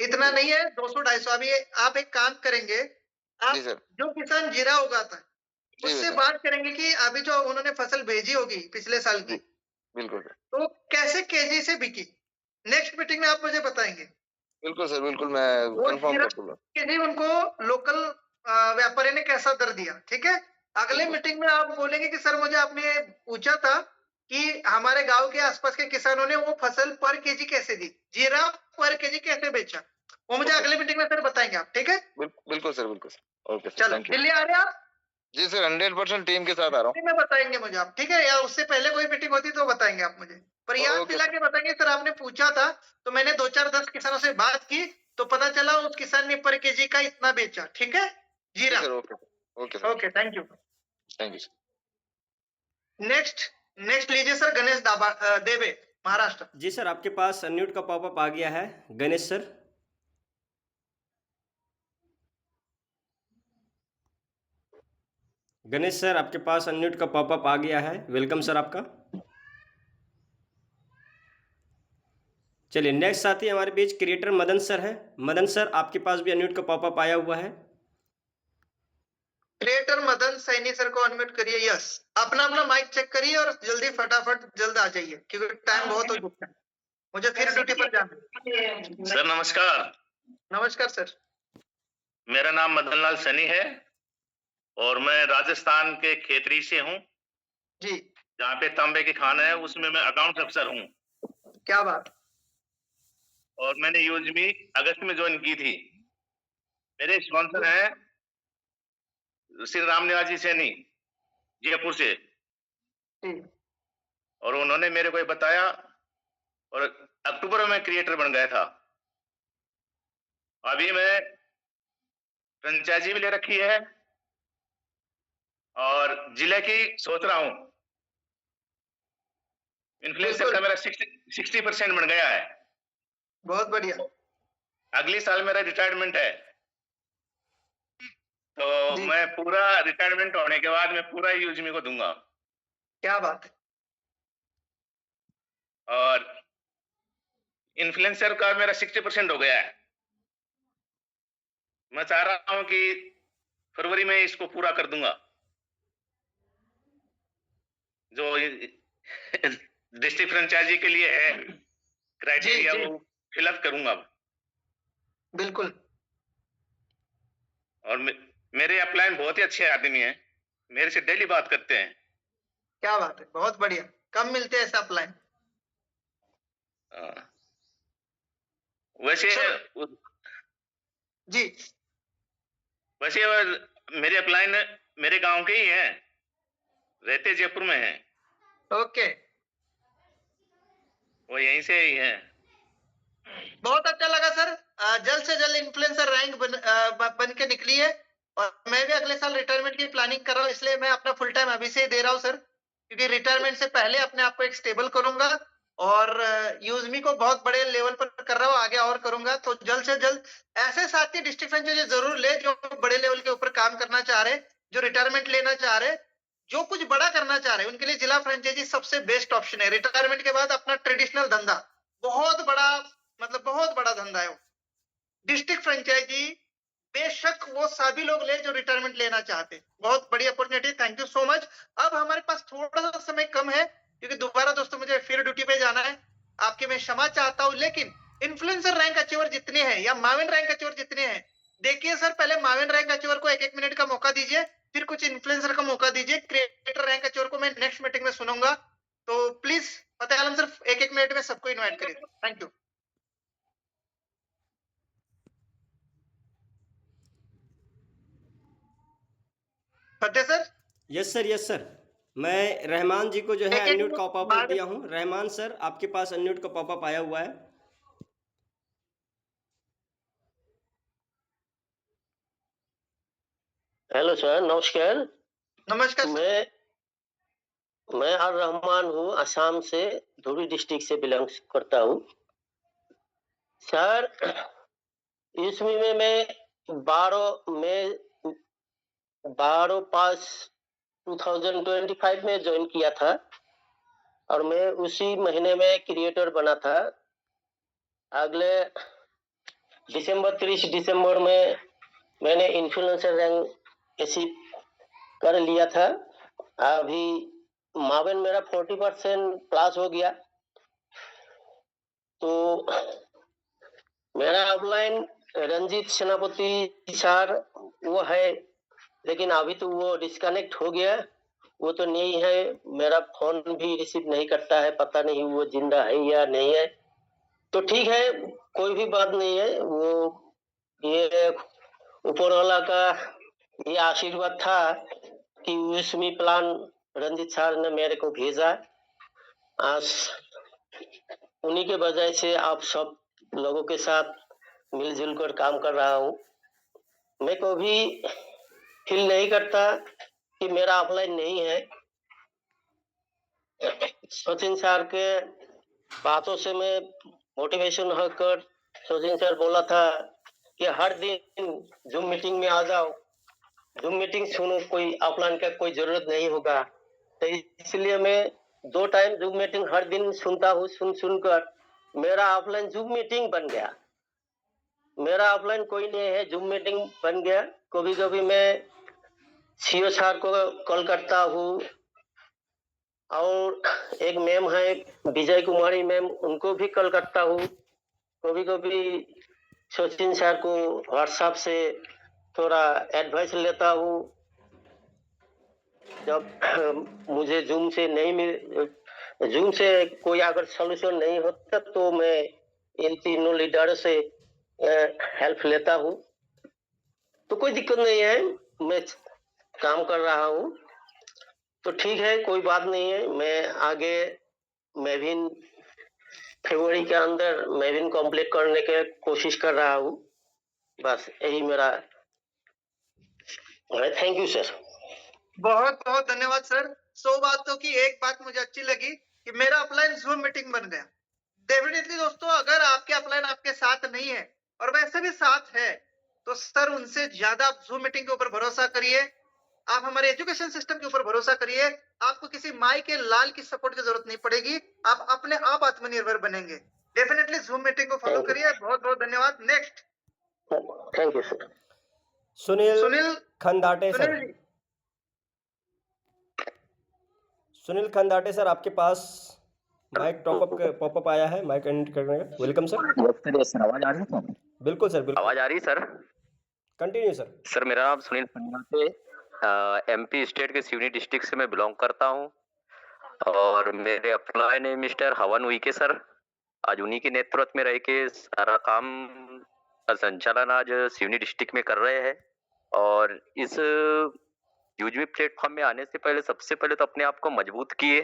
इतना नहीं है, 200-250। अभी आप एक काम करेंगे, जी आप सर। जो किसान जीरा उगाता है जी उससे सर। बात करेंगे कि अभी जो उन्होंने फसल भेजी होगी पिछले साल की, बिल्कुल सर। तो कैसे केजी से बिकी। नेक्स्ट मीटिंग में आप मुझे बताएंगे। बिल्कुल सर, बिल्कुल मैं वो कंफर्म जीरा कर दूंगा। केजी उनको लोकल व्यापारी ने कैसा दर दिया, ठीक है? अगले बिल्कुल। मीटिंग में आप बोलेंगे कि सर मुझे आपने पूछा था कि हमारे गांव के आसपास के किसानों ने वो फसल पर केजी कैसे दी, जीरा पर केजी कैसे बेचा, वो मुझे अगले मीटिंग में सर बताएंगे आप, ठीक है? बिल्कुल सर, बिल्कुल सर। ओके सर, चलो, थैंक यू। दिल्ली आ रहे हैं आप? जी सर, 100% टीम के साथ आ रहा हूँ। में बताएंगे मुझे आप, ठीक है? या उससे पहले कोई मीटिंग होती तो बताएंगे आप मुझे, पर याद ओके दिला के बताएंगे सर आपने पूछा था। तो मैंने 2-4-10 किसानों से बात की तो पता चला उस किसान ने पर केजी का इतना बेचा, ठीक है? जी जीरा। Sir, okay okay sir, okay, thank you. Thank you sir. Next next लीजिए सर, गणेश देवे, महाराष्ट्र। जी सर, आपके पास अनम्यूट का पॉपअप आ गया है, गणेश सर। गणेश सर, आपके पास अनम्यूट का पॉपअप आ गया है, वेलकम सर आपका। चलिए, नेक्स्ट साथी हमारे बीच क्रिएटर मदन सर हैं। मदन सर, आपके पास भी अनम्यूट का पॉपअप आया हुआ है। क्रिएटर मदन सैनी सर को अनम्यूट करिए। यस, अपना अपना माइक चेक करिए और जल्दी फटाफट जल्द आ जाइए क्योंकि टाइम बहुत हो चुका है, मुझे फिर ड्यूटी पर जाना है। सर नमस्कार। नमस्कार सर। मेरा नाम मदन लाल सैनी है और मैं राजस्थान के खेतरी से हूँ जी। जहाँ पे तांबे की खान है उसमें मैं अकाउंट अफसर हूँ। क्या बात। और मैंने यूजमी अगस्त में ज्वाइन की थी। मेरे स्पॉन्सर हैं श्री राम निवाजी सैनी, जयपुर से, और उन्होंने मेरे को ये बताया और अक्टूबर में मैं क्रिएटर बन गया था। अभी मैं फ्रेंचाइजी भी ले रखी है और जिले की सोच रहा हूँ। इन्फ्लुएंसर का मेरा 60% बन गया है। बहुत बढ़िया। अगले साल मेरा रिटायरमेंट है, तो मैं पूरा रिटायरमेंट होने के बाद मैं पूरा यूजमी को दूंगा। क्या बात है। और इन्फ्लुएंसर का मेरा 60% हो गया है। मैं चाह रहा हूं कि फरवरी में इसको पूरा कर दूंगा, जो डिस्ट्रिक्ट फ्रेंचाइजी के लिए है क्राइटेरिया वो फिलअप करूंगा बिल्कुल। और मेरे अपलाइन बहुत ही अच्छे आदमी हैं, मेरे से डेली बात करते हैं। क्या बात है, बहुत बढ़िया। कम मिलते हैं ऐसा अपलाइन। वैसे जी, वैसे मेरे अपलाइन मेरे गांव के ही हैं, रहते जयपुर में हैं। ओके, वो यहीं से ही हैं। बहुत अच्छा लगा सर। जल्द से जल्द इन्फ्लुएंसर रैंक बन के निकली है और मैं भी अगले साल रिटायरमेंट की प्लानिंग कर रहा हूँ, इसलिए मैं अपना फुल टाइम अभी से ही दे रहा हूँ सर, क्योंकि रिटायरमेंट से पहले अपने आप को एक स्टेबल करूंगा और यूजमी को बहुत बड़े लेवल पर कर रहा हूँ, आगे और करूंगा। तो जल्द से जल्द ऐसे साथी डिस्ट्रिक्ट फ्रेंचाइजी जरूर ले जो बड़े लेवल के ऊपर काम करना चाह रहे, जो रिटायरमेंट लेना चाह रहे, जो कुछ बड़ा करना चाह रहे, उनके लिए जिला फ्रेंचाइजी सबसे बेस्ट ऑप्शन है। रिटायरमेंट के बाद अपना ट्रेडिशनल धंधा, बहुत बड़ा, मतलब बहुत बड़ा धंधा है वो। डिस्ट्रिक्ट फ्रेंचाइजी बेशक वो सभी लोग ले जो रिटायरमेंट लेना चाहते हैं। बहुत बड़ी opportunity, thank you so much. अब हमारे पास थोड़ा सा समय कम है क्योंकि दोबारा दोस्तों मुझे फिर ड्यूटी पे जाना है। आपके मैं क्षमा चाहता हूं, लेकिन इन्फ्लुएंसर रैंक अचीवर जितने हैं या माविन रैंक अचीवर जितने हैं, देखिए सर, पहले माविन रैंक अचीवर को 1-1 मिनट का मौका दीजिए, फिर कुछ इन्फ्लुएंसर का मौका दीजिए। क्रिएटर रैंक अचीवर को मैं नेक्स्ट मीटिंग में सुनूंगा। तो please Fateh Alam sir 1-1 minute में सबको इन्वाइट करिए। Thank you. Fateh sir. Yes sir, yes sir. मैं रहमान जी को जो है एक-एक अनम्यूट का पॉपअप बाद- दिया हूँ। रहमान सर, आपके पास अनम्यूट का पॉपअप आया हुआ है। हेलो सर, नमस्कार। नमस्कार सर। मैं आर रहमान हूँ, असम से, धुरी डिस्ट्रिक्ट से बिलोंग्स करता हूँ। सर, इसमें मैं 12/5/2025 में ज्वाइन किया था और मैं उसी महीने में क्रिएटर बना था। अगले 30 दिसंबर में मैंने इन्फ्लुएंसर रैंक अचीव कर लिया था। अभी माविन मेरा 40% प्लस हो गया। तो मेरा अपलाइन रंजीत सेनापति सर वो है, लेकिन अभी तो वो डिस्कनेक्ट हो गया, वो तो नहीं है। मेरा फोन भी रिसीव नहीं करता है, पता नहीं वो जिंदा है या नहीं है। तो ठीक है, कोई भी बात नहीं है। वो ये ऊपर वाला का ये आशीर्वाद था कि उसमें प्लान रंजीत सर ने मेरे को भेजा। आज उन्हीं के वजह से आप सब लोगों के साथ मिलजुल कर काम कर रहा हूँ। मैं कभी फील नहीं करता कि मेरा अपलाइन नहीं है। सचिन सर के बातों से मैं मोटिवेशन होकर, सचिन सर बोला था कि हर दिन जूम मीटिंग में आ जाओ, जूम मीटिंग सुनो, कोई अपलाइन का कोई जरूरत नहीं होगा। तो इसलिए मैं 2 टाइम जूम मीटिंग हर दिन सुनता हूँ। सुनकर मेरा ऑफलाइन जूम मीटिंग बन गया। मेरा ऑफलाइन कोई नहीं है, जूम मीटिंग बन गया। कभी कभी मैं सीओ सर को कॉल करता हूँ और एक मैम है विजय कुमारी मैम, उनको भी कॉल करता हूँ। कभी कभी सचिन सर को व्हाट्सएप से थोड़ा एडवाइस लेता हूँ। जब मुझे जूम से कोई अगर सॉल्यूशन नहीं होता तो मैं इन तीनों लीडर से हेल्प लेता हूँ। तो कोई दिक्कत नहीं है, मैं काम कर रहा हूँ। तो ठीक है, कोई बात नहीं है। मैं आगे मेविन फरवरी के अंदर मेविन कंप्लीट करने के कोशिश कर रहा हूँ। बस यही मेरा है। Thank you sir. बहुत बहुत धन्यवाद सर। 100 बातों की एक बात मुझे अच्छी लगी कि मेरा अपलाइन जूम मीटिंग बन गया। डेफिनेटली दोस्तों, अगर आपके अपलाइन आपके साथ नहीं है और वैसे भी साथ है, तो सर उनसे ज्यादा आप जूम मीटिंग के ऊपर भरोसा करिए। आप हमारे एजुकेशन सिस्टम के ऊपर भरोसा करिए। आपको किसी माई के लाल की सपोर्ट की जरूरत नहीं पड़ेगी। आप अपने आप आत्मनिर्भर बनेंगे। डेफिनेटली जूम मीटिंग को फॉलो करिए। बहुत बहुत धन्यवाद। Next. Thank you sir. Sunil Khandate sir. Sunil ji. Sunil Khandate sir, आपके पास माइक पॉपअप आया है, माइक अनम्यूट करने का। Welcome sir. सर आवाज आ रही है? बिल्कुल सर, बिल्कुल। आवाज आ रही है सर? Continue sir. सर मेरा नाम सुनील खंडाटे, एमपी स्टेट के सिवनी डिस्ट्रिक्ट से मैं बिलोंग करता हूँ और मेरे अपलाइन है मिस्टर हवन उइके सर। आज उन्हीं के नेतृत्व में रह के सारा काम का संचालन आज सिवनी डिस्ट्रिक्ट में कर रहे हैं। और इस यूजमी प्लेटफॉर्म में आने से पहले सबसे पहले तो अपने आप को मजबूत किए,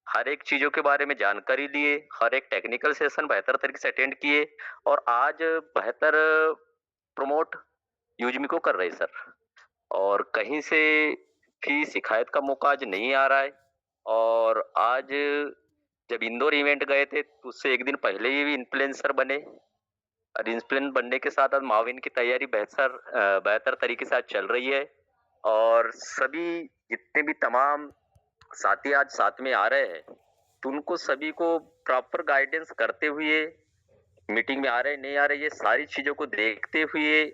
हर एक चीजों के बारे में जानकारी लिए, हर एक टेक्निकल सेशन बेहतर तरीके से अटेंड किए और आज बेहतर प्रमोट यूजमी को कर रहे सर। और कहीं से भी शिकायत का मौका आज नहीं आ रहा है। और आज जब इंदौर इवेंट गए थे तो उससे एक दिन पहले ही इन्फ्लुएंसर बने और इन्फ्लुएंसर बनने के साथ आज माविन की तैयारी बेहतर तरीके से आज चल रही है। और सभी जितने भी तमाम साथी आज साथ में आ रहे हैं तो उनको सभी को प्रॉपर गाइडेंस करते हुए मीटिंग में आ रहे नहीं आ रहे, ये सारी चीजों को देखते हुए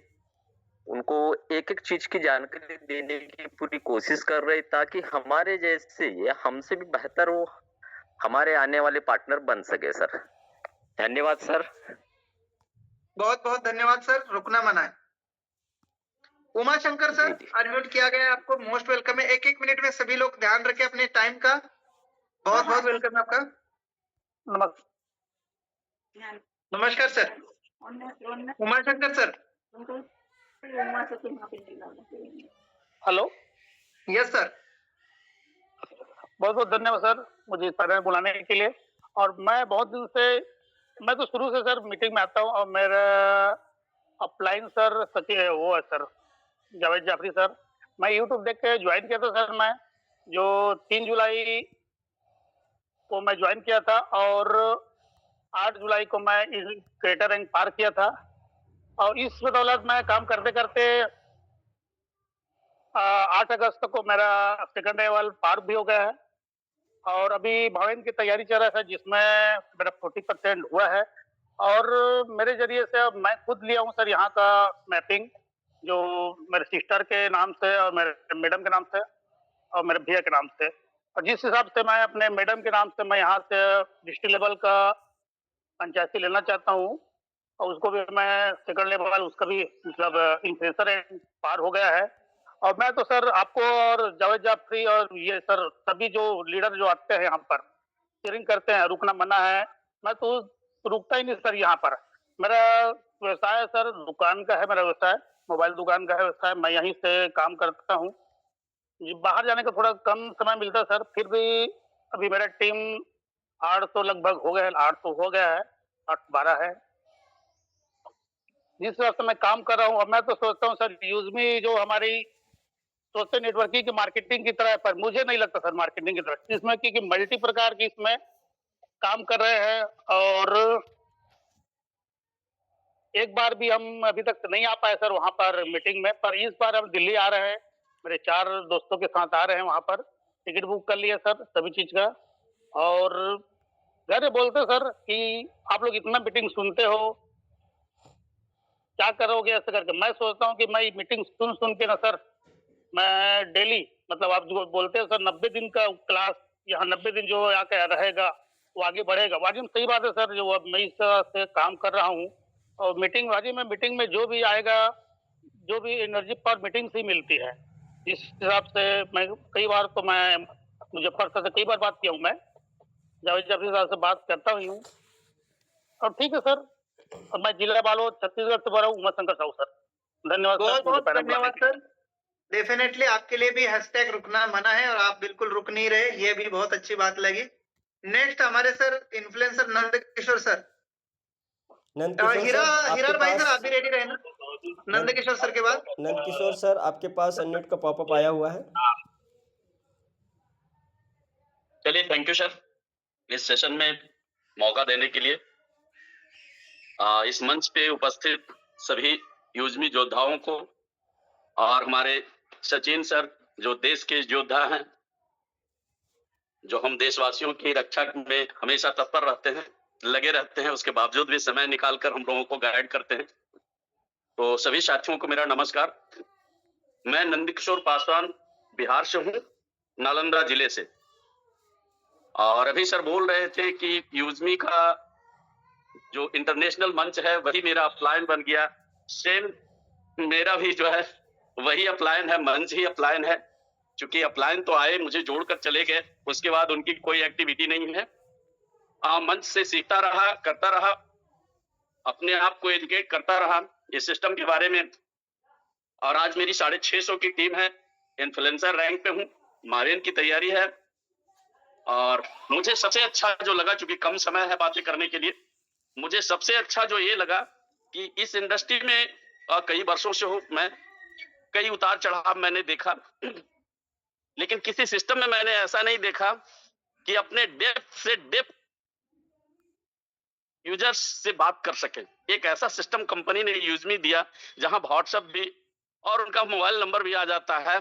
उनको एक एक चीज की जानकारी देने की पूरी कोशिश कर रहे ताकि हमारे जैसे या हमसे भी बेहतर वो हमारे आने वाले पार्टनर बन सके सर। धन्यवाद सर। बहुत बहुत धन्यवाद सर, रुकना मना है। उमा शंकर सर, अनम्यूट किया गया है आपको, मोस्ट वेलकम है। एक एक मिनट में सभी लोग ध्यान रखें अपने टाइम का। बहुत बहुत वेलकम है आपका। नमस्कार sir. Uma Shankar sir. Hello, yes sir. बहुत बहुत धन्यवाद सर मुझे इस पैनल में बुलाने के लिए। और मैं बहुत दिन से, मैं तो शुरू से सर मीटिंग में आता हूँ और मेरा अपलाइन सर वो है सर जावेद जाफरी सर। मैं यूट्यूब देख के ज्वाइन किया था सर, मैं जो 3 जुलाई को मैं ज्वाइन किया था और 8 जुलाई को मैं इस क्रेटर रैंक पार किया था। और इस बदौलत मैं काम करते करते 8 अगस्त को मेरा सेकंड लेवल पार भी हो गया है और अभी भावेन की तैयारी चल रहा है जिसमें मेरा 40% हुआ है। और मेरे जरिए से अब मैं खुद लिया हूँ सर यहाँ का मैपिंग, जो मेरे सिस्टर के नाम से और मेरे मैडम के नाम से और मेरे भैया के नाम से। और जिस हिसाब से मैं अपने मैडम के नाम से मैं यहाँ से डिस्ट्रिक्ट लेवल का पंचायती लेना चाहता हूँ और उसको भी मैं सेकंड लेवल उसका भी मतलब इन्फ्लुएंसर पार हो गया है। और मैं तो सर आपको और जावेद जाफरी और ये सर सभी जो लीडर जो आते हैं यहाँ पर शेयरिंग करते हैं, रुकना मना है, मैं तो रुकता ही नहीं सर। यहाँ पर मेरा व्यवसाय सर दुकान का है, मेरा व्यवसाय मोबाइल दुकान का है व्यवसाय। मैं यहीं से काम करता हूँ, बाहर जाने का थोड़ा कम समय मिलता है सर। फिर भी अभी मेरा टीम 800 लगभग हो गया है, 800 हो गया है, 812 है जिस हिसाब से मैं काम कर रहा हूँ। और मैं तो सोचता हूँ सर यूजमी जो हमारी सोशल नेटवर्किंग की मार्केटिंग की तरह है, पर मुझे नहीं लगता सर मार्केटिंग की तरह, इसमें कि मल्टी प्रकार की इसमें काम कर रहे हैं। और एक बार भी हम अभी तक नहीं आ पाए सर वहां पर मीटिंग में, पर इस बार हम दिल्ली आ रहे हैं, मेरे 4 दोस्तों के साथ आ रहे हैं वहां पर। टिकट बुक कर लिया सर सभी चीज का। और घर बोलते सर कि आप लोग इतना मीटिंग सुनते हो, क्या करोगे ऐसे करके। मैं सोचता हूँ कि मैं मीटिंग सुन सुन के ना सर मैं डेली मतलब आप जो बोलते हैं सर 90 दिन का क्लास, यहाँ 90 दिन जो आके रहेगा वो आगे बढ़ेगा। वाजिब सही बात है सर, जो अब मैं इस तरह से काम कर रहा हूँ और मीटिंग में जो भी आएगा, जो भी एनर्जी पर मीटिंग से ही मिलती है। इस हिसाब से मैं कई बार तो मैं मुजफ्फर से कई बार बात किया हूँ, मैं जावेद जाफरी साहब से बात करता ही हूँ। और ठीक है सर, और मैं जिला बालोद छत्तीसगढ़ से बोल रहा हूँ, उमा शंकर साहू सर। धन्यवाद सर। बहुत बहुत धन्यवाद सर। डेफिनेटली आपके लिए भी हैशटैग रुकना मना है और आप बिल्कुल रुक नहीं रहे, ये भी बहुत अच्छी बात लगी। नेक्स्ट हमारे sir influencer Nand Kishore sir. हीरा भाई सर आप भी रेडी रहे ना नंद किशोर सर के बाद। नंद किशोर सर आपके पास अनम्यूट का पॉपअप आया हुआ है। चलिए, थैंक यू सर इस सेशन में मौका देने के लिए। इस मंच पे उपस्थित सभी यूजमी योद्धाओं को और हमारे सचिन सर जो देश के योद्धा हैं, जो हम देशवासियों की रक्षा में हमेशा तत्पर रहते हैं, लगे रहते हैं, उसके बावजूद भी समय निकालकर हम लोगों को गाइड करते हैं। तो सभी साथियों को मेरा नमस्कार। मैं नंदकिशोर पासवान बिहार से हूँ, नालंदा जिले से। और अभी सर बोल रहे थे कि यूजमी का जो इंटरनेशनल मंच है वही मेरा अपलाइन बन गया। सेम मेरा भी जो है वही अपलाइन है, मंच ही अपलाइन है। चूंकि अपलाइन तो आए, मुझे जोड़कर चले गए, उसके बाद उनकी कोई एक्टिविटी नहीं है। मंच से सीखता रहा, करता रहा, अपने आप को एजुकेट करता रहा इस सिस्टम के बारे में। और आज मेरी 650 की टीम है, इन्फ्लुएंसर रैंक पे हूँ, मावेन की तैयारी है। और मुझे सबसे अच्छा जो लगा, चूंकि कम समय है बातें करने के लिए, मुझे सबसे अच्छा जो ये लगा कि इस इंडस्ट्री में कई वर्षों से हूँ मैं, कई उतार चढ़ाव मैंने देखा, लेकिन किसी सिस्टम में मैंने ऐसा नहीं देखा कि अपने डेप्थ से डेप्थ यूजर्स से बात कर सके। एक ऐसा सिस्टम कंपनी ने यूजमी दिया जहां व्हाट्सएप भी और उनका मोबाइल नंबर भी आ जाता है।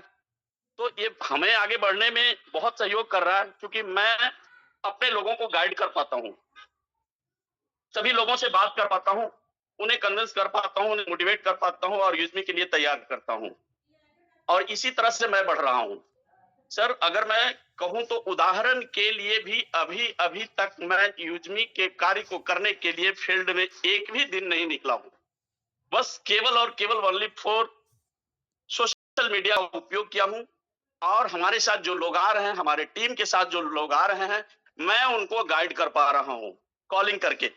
तो ये हमें आगे बढ़ने में बहुत सहयोग कर रहा है, क्योंकि मैं अपने लोगों को गाइड कर पाता हूँ, सभी लोगों से बात कर पाता हूँ, उन्हें कन्विंस कर पाता हूँ, उन्हें मोटिवेट कर पाता हूँ और यूजमी के लिए तैयार करता हूँ। और इसी तरह से मैं बढ़ रहा हूँ। सर, अगर मैं कहूँ तो उदाहरण के लिए भी अभी तक मैं यूजमी के कार्य को करने के लिए फील्ड में एक भी दिन नहीं निकला हूँ। बस केवल और केवल ओनली फॉर सोशल मीडिया का उपयोग किया हूँ और हमारे साथ जो लोग आ रहे हैं, हमारे टीम के साथ जो लोग आ रहे हैं, मैं उनको गाइड कर पा रहा हूँ कॉलिंग करके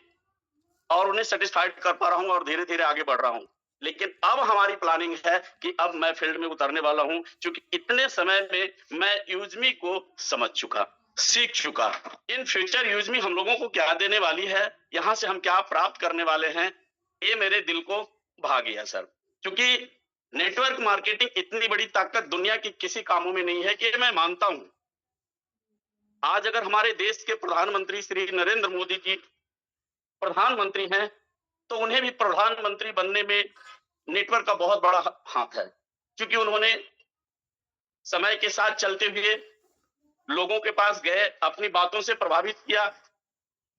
और उन्हें सेटिस्फाइड कर पा रहा हूँ और धीरे-धीरे आगे बढ़ रहा हूँ। लेकिन अब हमारी प्लानिंग है कि अब मैं फील्ड में उतरने वाला हूँ, क्योंकि इतने समय में मैं यूजमी को समझ चुका, सीख चुका। इन फ्यूचर यूजमी हम लोगों को क्या देने वाली है, यहाँ से हम क्या प्राप्त करने वाले हैं, ये मेरे दिल को भा गया सर। क्योंकि नेटवर्क मार्केटिंग इतनी बड़ी ताकत दुनिया की किसी कामों में नहीं है, कि मैं मानता हूँ। आज अगर हमारे देश के प्रधानमंत्री श्री नरेंद्र मोदी जी प्रधानमंत्री हैं, तो उन्हें भी प्रधानमंत्री बनने में नेटवर्क का बहुत बड़ा हाथ है, क्योंकि उन्होंने समय के साथ चलते हुए लोगों के पास गए, अपनी बातों से प्रभावित किया,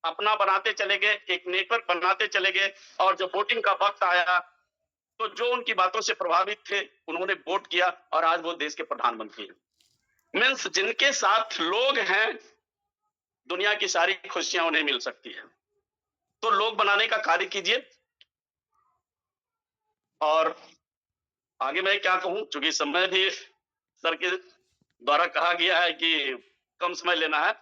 अपना बनाते चले गए, एक नेटवर्क बनाते चले गए और जब वोटिंग का वक्त आया तो जो उनकी बातों से प्रभावित थे उन्होंने वोट किया और आज वो देश के प्रधानमंत्री हैं। मीन्स जिनके साथ लोग हैं, दुनिया की सारी खुशियां उन्हें मिल सकती है। तो लोग बनाने का कार्य कीजिए। और आगे मैं क्या कहूं, चूंकि समय भी सर के द्वारा कहा गया है कि कम समय लेना है,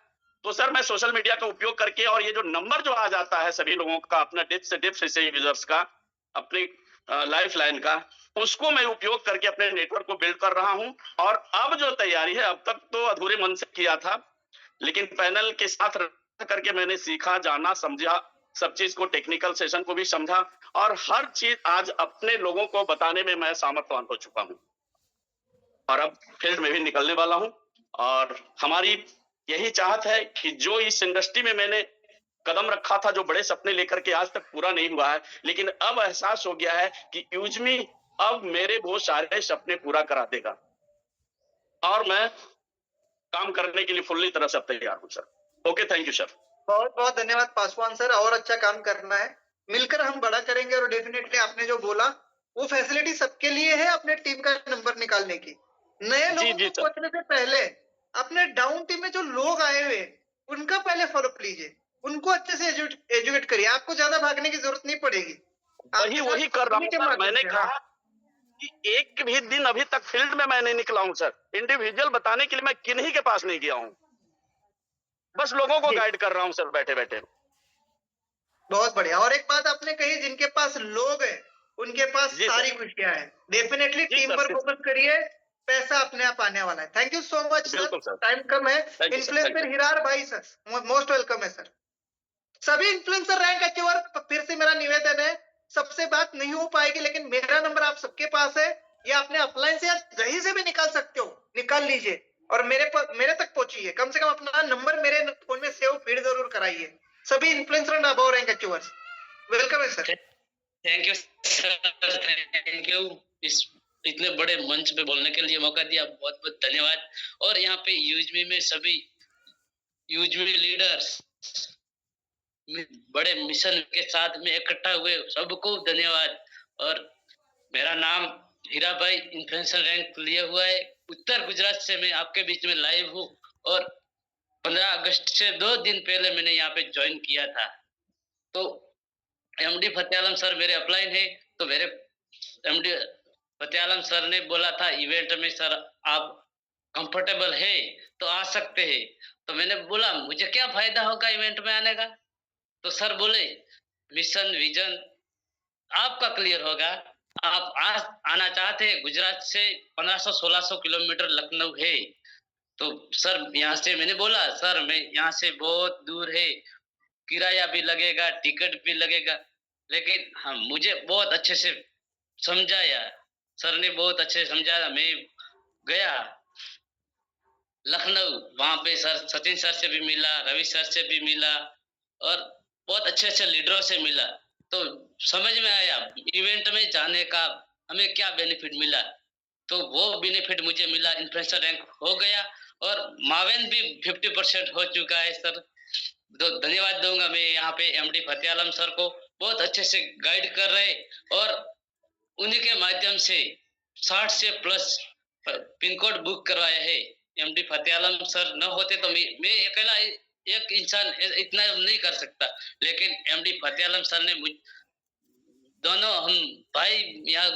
तो सर मैं सोशल मीडिया का उपयोग करके और ये जो नंबर जो आ जाता है सभी लोगों का, अपना डेप्थ से डेप्थ से यूजर्स का, अपनी लाइफ लाइन का, उसको मैं उपयोग करके अपने नेटवर्क को बिल्ड कर रहा हूं। और अब जो तैयारी है, अब तक तो अधूरे मन से किया था, लेकिन पैनल के साथ करके मैंने सीखा, जाना, समझा, सब चीज को, टेक्निकल सेशन को भी समझा और हर चीज आज अपने लोगों को बताने में मैं सामर्थ्यवान हो चुका हूं और अब फील्ड में भी निकलने वाला हूं। और हमारी यही चाहत है कि जो इस इंडस्ट्री में मैंने कदम रखा था, जो बड़े सपने लेकर के, आज तक पूरा नहीं हुआ है, लेकिन अब एहसास हो गया है कि यूजमी अब मेरे बहुत सारे सपने पूरा करा देगा और मैं काम करने के लिए फुल्ली तरह से तैयार हूं sir. Okay, thank you sir. बहुत बहुत धन्यवाद पासवान सर, और अच्छा काम करना है, मिलकर हम बड़ा करेंगे। और डेफिनेटली आपने जो बोला वो फैसिलिटी सबके लिए है, अपने टीम का नंबर निकालने की। नए लोगों को पहुंचने से पहले अपने डाउन टीम में जो लोग आए हुए उनका पहले फॉलोअप लीजिए, उनको अच्छे से एजुकेट करिए, आपको ज्यादा भागने की जरूरत नहीं पड़ेगी। वही कर रहा हूँ सर। मैंने कहा कि एक भी दिन अभी तक फील्ड में मैं नहीं निकला हूँ सर। इंडिविजुअल बताने के लिए मैं किन्हीं के पास नहीं गया हूँ, बस लोगों को गाइड कर रहा हूँ सर, बैठे बैठे। बहुत बढ़िया। और एक बात आपने कही, जिनके पास लोग हैं उनके पास सारी खुशियां हैं। डेफिनेटली टीम पर फोकस करिए, पैसा अपने आप आने वाला है। Thank you so much sir, time कम है। इन्फ्लुएंसर हिरार भाई सर, मोस्ट वेलकम है सर। सभी इन्फ्लुएंसर रैंक अचीवर, फिर से मेरा निवेदन है, सबसे बात नहीं हो पाएगी, लेकिन मेरा नंबर आप सबके पास है, या अपने अपलाइन से या कहीं से भी निकाल सकते हो, निकाल लीजिए और मेरे तक पहुंचिए। कम से कम अपना नंबर मेरे फोन में सेव, फीड जरूर कराइए। सभी influencer and above rank achievers, welcome है sir. Thank you sir, thank you इस इतने बड़े मंच पे बोलने के लिए मौका दिया, बहुत बहुत धन्यवाद। और यहाँ पे यूजमी में सभी यूजमी लीडर्स बड़े मिशन के साथ में इकट्ठा हुए सबको धन्यवाद। और मेरा नाम हीरा भाई, इन्फ्लुएंसर रैंक लिया हुआ है, उत्तर गुजरात से मैं आपके बीच में लाइव हूँ। और 15 अगस्त से 2 दिन पहले मैंने यहाँ पे ज्वाइन किया था। तो एमडी फतेह सर मेरे अपलाइन है, तो मेरे एमडी फतेह सर ने बोला था इवेंट में, सर आप कंफर्टेबल है तो आ सकते हैं। तो मैंने बोला मुझे क्या फायदा होगा इवेंट में आने का। तो सर बोले मिशन विजन आपका क्लियर होगा, आप आज आना चाहते हैं। गुजरात से 1500-1600 किलोमीटर लखनऊ है। तो सर यहाँ से, मैंने बोला सर मैं यहाँ से बहुत दूर है, किराया भी लगेगा, टिकट भी लगेगा, लेकिन हाँ मुझे बहुत अच्छे से समझाया, सर ने बहुत अच्छे से समझाया। मैं गया लखनऊ, वहां पे सर सचिन सर से भी मिला, रवि सर से भी मिला और बहुत अच्छे अच्छे लीडरों से मिला। तो समझ में आया इवेंट में जाने का हमें क्या बेनिफिट मिला। तो वो बेनिफिट मुझे मिला, इन्फ्लुएंसर रैंक हो गया और मावेन भी 50% हो चुका है सर। तो धन्यवाद दूंगा मैं यहाँ पे एमडी फतेह आलम सर को बहुत अच्छे से गाइड कर रहे और उन्हीं के माध्यम से 60 से प्लस पिन कोड बुक करवाया है। एमडी फतेह आलम सर न होते तो मैं अकेला एक इंसान इतना नहीं कर सकता, लेकिन एमडी फतेह आलम सर ने दोनों हम भाई यहाँ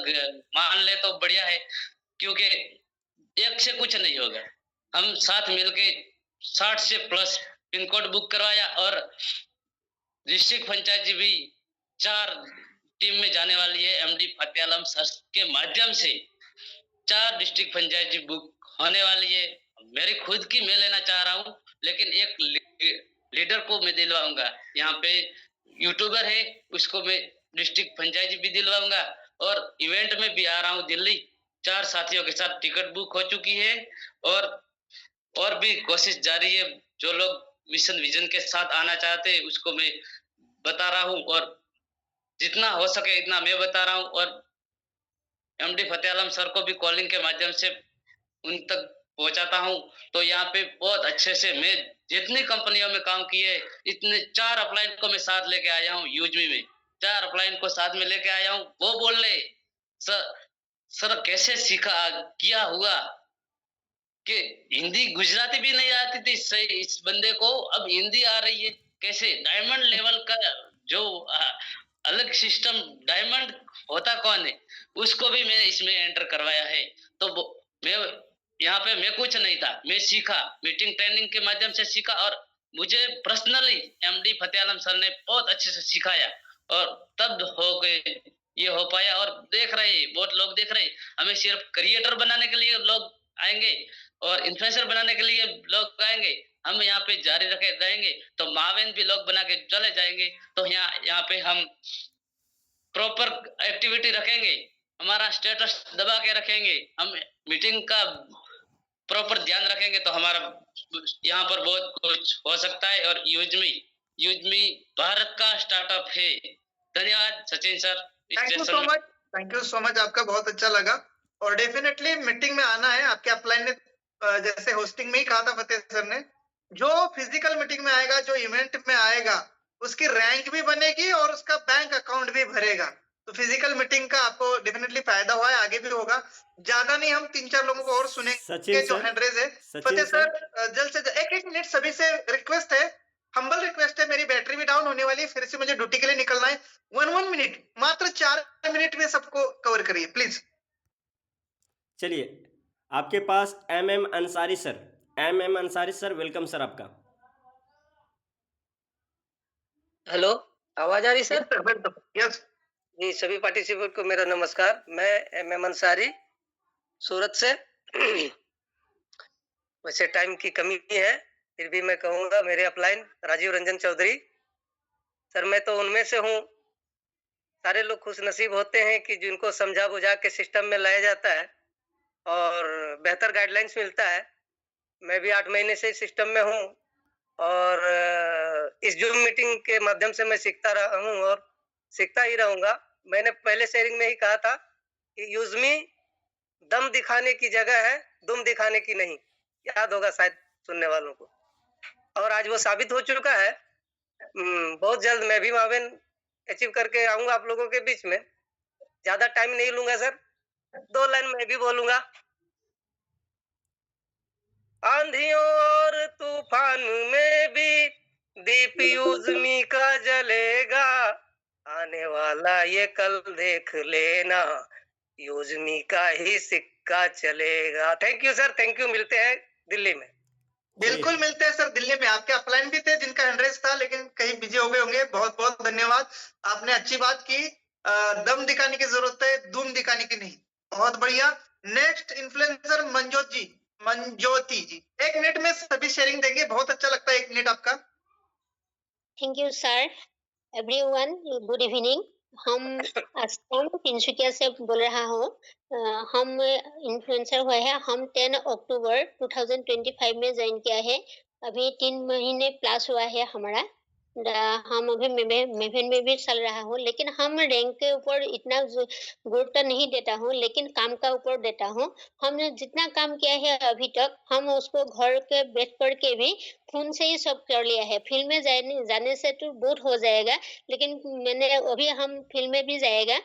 मान ले तो बढ़िया है, क्योंकि एक से कुछ नहीं होगा। हम साथ मिलके 60 से प्लस पिन कोड बुक करवाया और डिस्ट्रिक्ट पंचायत भी 4 टीम में जाने वाली है। एमडी फतेह आलम सर के माध्यम से 4 डिस्ट्रिक्ट पंचायत बुक होने वाली है। मेरी खुद की मैं लेना चाह रहा हूँ, लेकिन एक लीडर को मैं दिलवाऊंगा। यहाँ पे यूट्यूबर है, उसको मैं डिस्ट्रिक्ट पंचायत भी दिलवाऊंगा और इवेंट में भी आ रहा हूँ दिल्ली। 4 साथियों के साथ टिकट बुक हो चुकी है और भी कोशिश जारी है। जो लोग मिशन विजन के साथ आना चाहते हैं उसको मैं बता रहा हूँ और जितना हो सके इतना मैं बता रहा हूँ। और एमडी फतेह आलम सर को भी कॉलिंग के माध्यम से उन तक पहुंचाता हूँ। तो यहाँ पे बहुत अच्छे से मैं जितनी कंपनियों में काम किए इतने 4 अपलाइन को मैं साथ लेके आया हूँ। यूजमी में 4 अपलाइन को साथ में लेके आया हूँ। वो बोल रहे सर कैसे सीखा किया हुआ कि हिंदी गुजराती भी नहीं आती थी सही इस बंदे को, अब हिंदी आ रही है। कैसे डायमंड लेवल का जो अलग सिस्टम डायमंड होता कौन है उसको भी मैं इसमें एंटर करवाया है। तो मैं यहाँ पे मैं कुछ नहीं था, मैं सीखा, मीटिंग ट्रेनिंग के माध्यम से सीखा और मुझे पर्सनली एमडी फतेह आलम सर ने बहुत अच्छे से सिखाया और तब हो गए ये हो पाया। और देख रहे बहुत लोग देख रहे, हमें सिर्फ क्रिएटर बनाने के लिए लोग आएंगे और इन्फ्लुएंसर बनाने के लिए लोग आएंगे। हम यहाँ पे जारी रखे रहेंगे तो मावेन भी लोग बना के चले जाएंगे। तो यहाँ पे हम प्रॉपर एक्टिविटी रखेंगे, हमारा स्टेटस दबा के रखेंगे, हम मीटिंग का प्रॉपर ध्यान रखेंगे तो हमारा यहाँ पर बहुत कुछ हो सकता है। और यूजमी भारत का स्टार्टअप है। धन्यवाद Sachin sir. Thank you so much, आपका बहुत अच्छा लगा और डेफिनेटली मीटिंग में आना है। आपके अपलाइन ने जैसे होस्टिंग में ही कहा था फतेह सर ने, जो फिजिकल मीटिंग में आएगा, जो इवेंट में आएगा, उसकी रैंक भी बनेगी और उसका बैंक अकाउंट भी भरेगा। तो फिजिकल मीटिंग का आपको डेफिनेटली फायदा हुआ है, आगे भी होगा। ज्यादा नहीं, हम 3-4 लोगों को और सुनेंगे जो हैंड रेज है। फतेह सर जल्द से एक मिनट सभी से रिक्वेस्ट है, हम्बल रिक्वेस्ट है, मेरी बैटरी भी डाउन होने वाली है, फिर से मुझे ड्यूटी के लिए निकलना है। 1 मिनट, मात्र 4 मिनट में सबको कवर करिए प्लीज। चलिए, आपके पास MM Ansari sir, MM Ansari sir, welcome sir आपका। हेलो, आवाज आ रही सर? यस जी, सभी पार्टिसिपेंट को मेरा नमस्कार। मैं एमएम अंसारी सूरत से। वैसे टाइम की कमी है, फिर भी मैं कहूँगा मेरे अपलाइन राजीव रंजन चौधरी सर। मैं तो उनमें से हूँ, सारे लोग खुश नसीब होते हैं कि जिनको समझा बुझा के सिस्टम में लाया जाता है और बेहतर गाइडलाइंस मिलता है। मैं भी 8 महीने से सिस्टम में हूँ और इस जूम मीटिंग के माध्यम से मैं सीखता रहा हूँ और सीखता ही रहूंगा। मैंने पहले शेयरिंग में ही कहा था कि यूजमी दम दिखाने की जगह है, दुम दिखाने की नहीं। याद होगा शायद सुनने वालों को, और आज वो साबित हो चुका है। बहुत जल्द मैं भी मावेन अचीव करके आऊंगा आप लोगों के बीच में। ज्यादा टाइम नहीं लूंगा सर, 2 लाइन में भी बोलूंगा। आंधियों और तूफान में भी दीप यूजमी का जलेगा, आने वाला ये कल देख लेना, यूजमी का ही सिक्का चलेगा। Thank you sir, thank you. मिलते हैं दिल्ली में। बिल्कुल मिलते हैं सर दिल्ली में। आपके अपलाइन भी थे जिनका हैंडरेस था, लेकिन कहीं बिजी हो गए होंगे। बहुत बहुत धन्यवाद, आपने अच्छी बात की। दम दिखाने की जरूरत है, धूम दिखाने की नहीं। बहुत बढ़िया। नेक्स्ट इन्फ्लुएंसर मंजोती जी, 1 मिनट में सभी शेयरिंग देंगे। बहुत अच्छा लगता है 1 मिनट आपका। Thank you sir. Everyone good evening. हम असम तिनसुकिया से बोल रहा हूँ। हम इन्फ्लुएंसर हुए हैं। हम 10 अक्टूबर 2025 में ज्वाइन किया है। अभी 3 महीने प्लस हुआ है हमारा। हम अभी मेवेन में भी चल रहा हूँ, लेकिन हम रैंक के ऊपर इतना गुरुत्व नहीं देता हूँ, लेकिन काम का ऊपर देता हूँ। हमने जितना काम किया है अभी तक, हम उसको घर के बैठ कर के भी फोन से ही सब कर लिया है। फील्ड में जाने से तो बहुत हो जाएगा, लेकिन मैंने अभी हम फील्ड में भी जाएगा।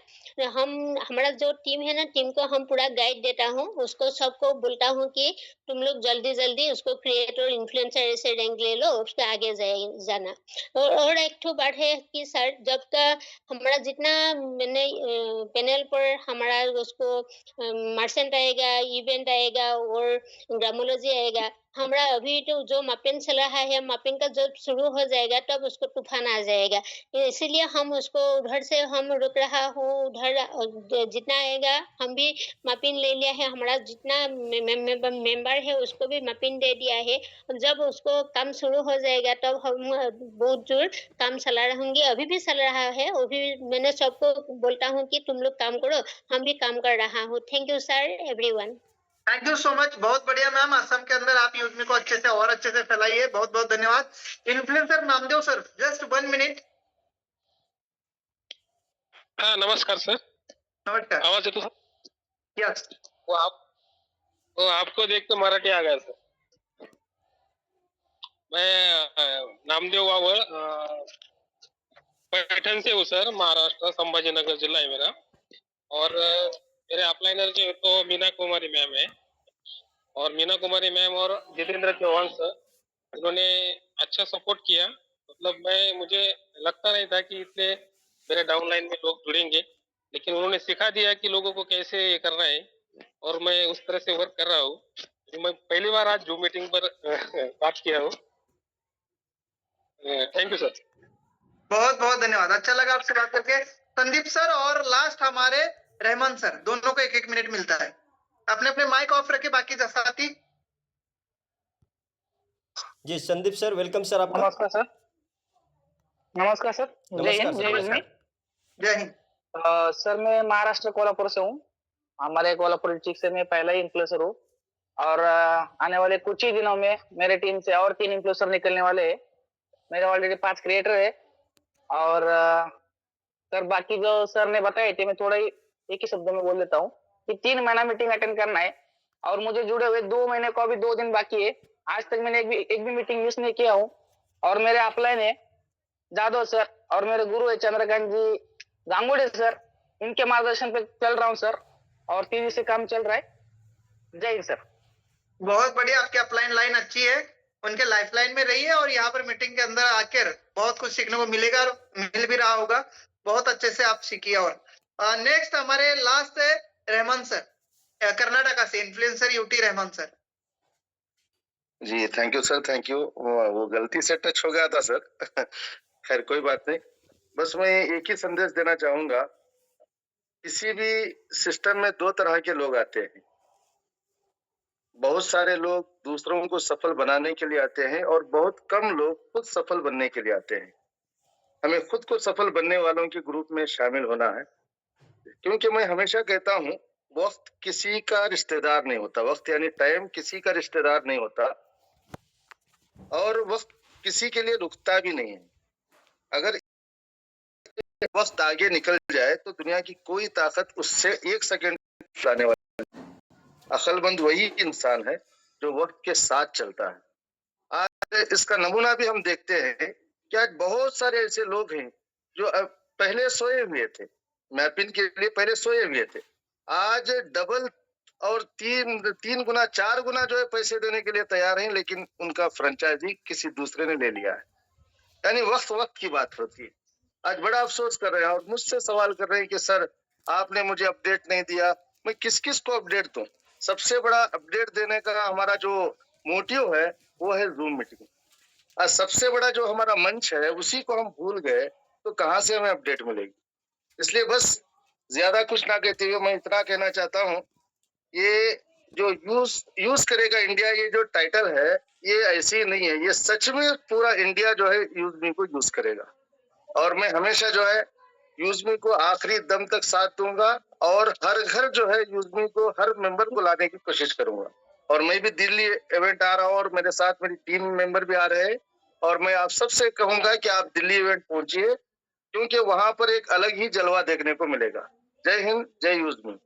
हमारा जो टीम है ना, टीम को हम पूरा गाइड देता हूँ, उसको सबको बोलता हूँ कि तुम लोग जल्दी-जल्दी उसको क्रिएटर, इन्फ्लुएंसर ऐसे रैंक ले लो, उसके आगे जाना। और एक ठो बात है कि सर, जब तक हमारा जितना मैंने पैनल पर हमारा उसको मर्चेंट आएगा, इवेंट आएगा और ग्रामोलॉजी आएगा, हमारा अभी तो जो मैपिंग चल रहा है, मैपिंग का जब शुरू हो जाएगा तब उसको तूफान आ जाएगा। इसीलिए हम उसको उधर से हम रुक रहा हूँ, उधर जितना आएगा हम भी मैपिंग ले लिया है, हमारा जितना मेंबर है उसको भी मैपिंग दे दिया है। जब उसको काम शुरू हो जाएगा तब हम बहुत जोर काम चला रहेंगे, अभी भी चल रहा है, अभी मैंने सबको बोलता हूँ कि तुम लोग काम करो, हम भी काम कर रहा हूँ। Thank you sir, everyone. Thank you so much, बहुत बढ़िया मैम। असम के अंदर आप यूजमी को अच्छे से और अच्छे से फैलाइए, बहुत बहुत धन्यवाद। Influencer Namdev sir, just 1 minute. हाँ, नमस्कार सर। नमस्कार। आवाज येतो सर? यस। वो आपको देख के मराठी आ गया सर। मैं नामदेव वावळ पैठण से हूँ सर, महाराष्ट्र, संभाजीनगर जिला है मेरा। और मेरे अपलाइनर जो है तो मीना कुमारी मैम है, और मीना कुमारी मैम और जितेंद्र चौहान सर, इन्होंने अच्छा सपोर्ट किया। मतलब मुझे लगता नहीं था कि इतने मेरे डाउनलाइन में लोग जुड़ेंगे, लेकिन उन्होंने सिखा दिया कि लोगों को कैसे ये करना है, और मैं उस तरह से वर्क कर रहा हूँ। तो मैं पहली बार आज जूम मीटिंग पर बात किया हूँ। Thank you sir. बहुत बहुत धन्यवाद, अच्छा लगा आपसे बात करके। संदीप सर और लास्ट हमारे रहमान सर, दोनों को 1-1 मिनट मिलता है। अपने अपने माइक ऑफ रखे, बाकी साथी। जी संदीप सर, वेलकम सर आपका। नमस्कार सर। नमस्कार सर। जय हिंद, जय हिंद। जय हिंद। सर मैं महाराष्ट्र कोल्हापुर से हूँ। हमारे कोल्हापुर डिस्ट्रिक्ट से मैं पहला ही इन्फ्लुएंसर हूँ, और आने वाले कुछ ही दिनों में मेरे टीम से और 3 इन्फ्लुएंसर निकलने वाले हैं। मेरे ऑलरेडी 5 क्रिएटर है। और सर बाकी जो सर ने बताए थे, मैं थोड़ा ही एक ही शब्द में बोल देता हूँ कि 3 महीना मीटिंग अटेंड करना है, और मुझे जुड़े हुए 2 महीने को अभी 2 दिन बाकी है। आज तक मैंने एक भी मीटिंग मिस नहीं किया हूँ। और मेरे अपलाइन है जादव सर, और मेरे गुरु है चंद्रकांत जी गांगुड़े सर, इनके मार्गदर्शन पे चल रहा हूँ सर, और तेजी से काम चल रहा है। जय हिंद सर। बहुत बढ़िया, आपकी अपलाइन लाइन अच्छी है, उनके लाइफलाइन में रहिए, और यहाँ पर मीटिंग के अंदर आकर बहुत कुछ सीखने को मिलेगा, और मिल भी रहा होगा। बहुत अच्छे से आप सीखिए। और नेक्स्ट हमारे लास्ट है रहमान सर, कर्नाटका से इन्फ्लुएंसर यूटी रहमान सर। जी thank you sir, thank you. वो गलती से टच हो गया था सर। खैर कोई बात नहीं। बस मैं एक ही संदेश देना चाहूंगा, किसी भी सिस्टम में 2 तरह के लोग आते हैं। बहुत सारे लोग दूसरों को सफल बनाने के लिए आते हैं, और बहुत कम लोग खुद सफल बनने के लिए आते हैं। हमें खुद को सफल बनने वालों के ग्रुप में शामिल होना है, क्योंकि मैं हमेशा कहता हूँ, वक्त किसी का रिश्तेदार नहीं होता। वक्त यानी टाइम किसी का रिश्तेदार नहीं होता, और वक्त किसी के लिए रुकता भी नहीं है। अगर वक्त आगे निकल जाए तो दुनिया की कोई ताकत उससे 1 सेकंड लाने वाली। अक्लमंद वही इंसान है जो वक्त के साथ चलता है। आज इसका नमूना भी हम देखते हैं कि आज बहुत सारे ऐसे लोग हैं जो पहले सोए हुए थे, मैपिंग के लिए पहले सोए हुए थे, आज डबल और 3 गुना 4 गुना जो है पैसे देने के लिए तैयार हैं, लेकिन उनका फ्रेंचाइजी किसी दूसरे ने ले लिया है। यानी वक्त की बात होती है। आज बड़ा अफसोस कर रहे हैं, और मुझसे सवाल कर रहे हैं कि सर आपने मुझे अपडेट नहीं दिया। मैं किस को अपडेट दूं? सबसे बड़ा अपडेट देने का हमारा जो मोटिव है वो है जूम मीटिंग। आज सबसे बड़ा जो हमारा मंच है उसी को हम भूल गए तो कहाँ से हमें अपडेट मिलेगी। इसलिए बस ज्यादा कुछ ना कहते हुए मैं इतना कहना चाहता हूँ, ये जो यूज करेगा इंडिया, ये जो टाइटल है ये ऐसी ही नहीं है, ये सच में पूरा इंडिया जो है यूजमी को यूज करेगा। और मैं हमेशा जो है यूजमी को आखिरी दम तक साथ दूंगा, और हर घर जो है यूजमी को, हर मेंबर को लाने की कोशिश करूंगा। और मैं भी दिल्ली इवेंट आ रहा हूँ, और मेरे साथ मेरी टीम मेंबर भी आ रहे हैं, और मैं आप सबसे कहूंगा कि आप दिल्ली इवेंट पहुंचिए, क्योंकि वहां पर एक अलग ही जलवा देखने को मिलेगा। जय हिंद, जय यूजमी।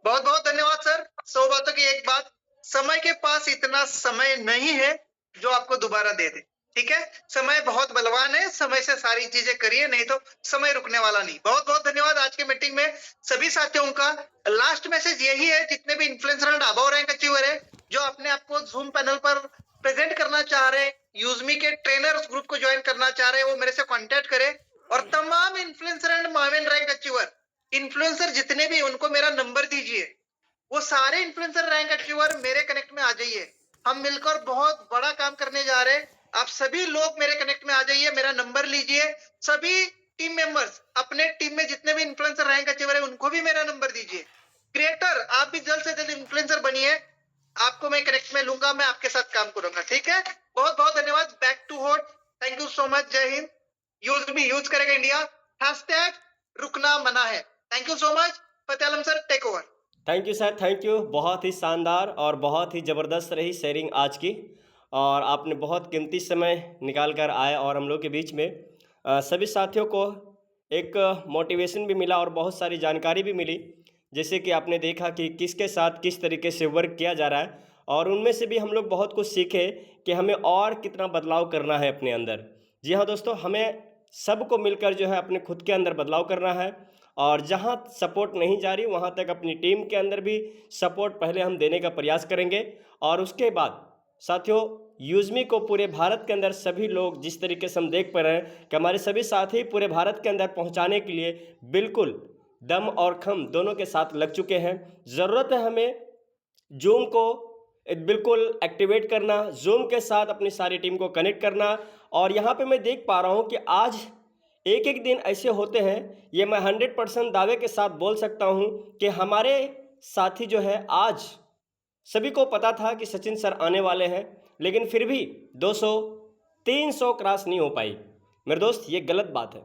बहुत बहुत धन्यवाद सर। 100 बातों की एक बात, समय के पास इतना समय नहीं है जो आपको दोबारा दे दे। ठीक है, समय बहुत बलवान है, समय से सारी चीजें करिए, नहीं तो समय रुकने वाला नहीं। बहुत बहुत धन्यवाद। आज के मीटिंग में सभी साथियों का लास्ट मैसेज यही है, जितने भी influencer and above rank achiever है जो अपने आप को जूम पैनल पर प्रेजेंट करना चाह रहे हैं, यूजमी के ट्रेनर्स ग्रुप को ज्वाइन करना चाह रहे हैं, वो मेरे से कांटेक्ट करें। और तमाम influencer and Maven rank achiever influencer जितने भी, उनको मेरा नंबर दीजिए। वो सारे इन्फ्लुएंसर रैंक अचीवर मेरे कनेक्ट में आ जाइए। हम मिलकर बहुत बड़ा काम करने जा रहे हैं। आप सभी लोग मेरे कनेक्ट में आ जाइए, मेरा नंबर लीजिए। सभी टीम मेंबर्स अपने टीम में जितने भी इन्फ्लुएंसर रैंक अचीवर है उनको भी मेरा नंबर दीजिए। क्रिएटर आप भी जल्द से जल्द इन्फ्लुएंसर बनिए, आपको मैं कनेक्ट में लूंगा, मैं आपके साथ काम करूंगा। ठीक है, बहुत बहुत धन्यवाद। Back to host, thank you so much, जय हिंद। यूज करेगा इंडिया, हैशटैग रुकना मना है। Thank you so much. Fateh Alam sir, take over. Thank you sir, thank you. बहुत ही शानदार और बहुत ही ज़बरदस्त रही शेयरिंग आज की, और आपने बहुत कीमती समय निकाल कर आए और हम लोग के बीच में सभी साथियों को एक मोटिवेशन भी मिला और बहुत सारी जानकारी भी मिली। जैसे कि आपने देखा कि किसके साथ किस तरीके से वर्क किया जा रहा है, और उनमें से भी हम लोग बहुत कुछ सीखे कि हमें और कितना बदलाव करना है अपने अंदर। जी हाँ दोस्तों, हमें सबको मिलकर जो है अपने खुद के अंदर बदलाव करना है, और जहाँ सपोर्ट नहीं जा रही वहाँ तक अपनी टीम के अंदर भी सपोर्ट पहले हम देने का प्रयास करेंगे। और उसके बाद साथियों, यूजमी को पूरे भारत के अंदर सभी लोग, जिस तरीके से हम देख पा रहे हैं कि हमारे सभी साथी पूरे भारत के अंदर पहुंचाने के लिए बिल्कुल दम और खम दोनों के साथ लग चुके हैं। ज़रूरत है हमें जूम को बिल्कुल एक्टिवेट करना, जूम के साथ अपनी सारी टीम को कनेक्ट करना। और यहाँ पे मैं देख पा रहा हूँ कि आज एक एक दिन ऐसे होते हैं, ये मैं 100% दावे के साथ बोल सकता हूँ कि हमारे साथी जो है, आज सभी को पता था कि सचिन सर आने वाले हैं, लेकिन फिर भी 200 300 क्रॉस नहीं हो पाई। मेरे दोस्त, ये गलत बात है,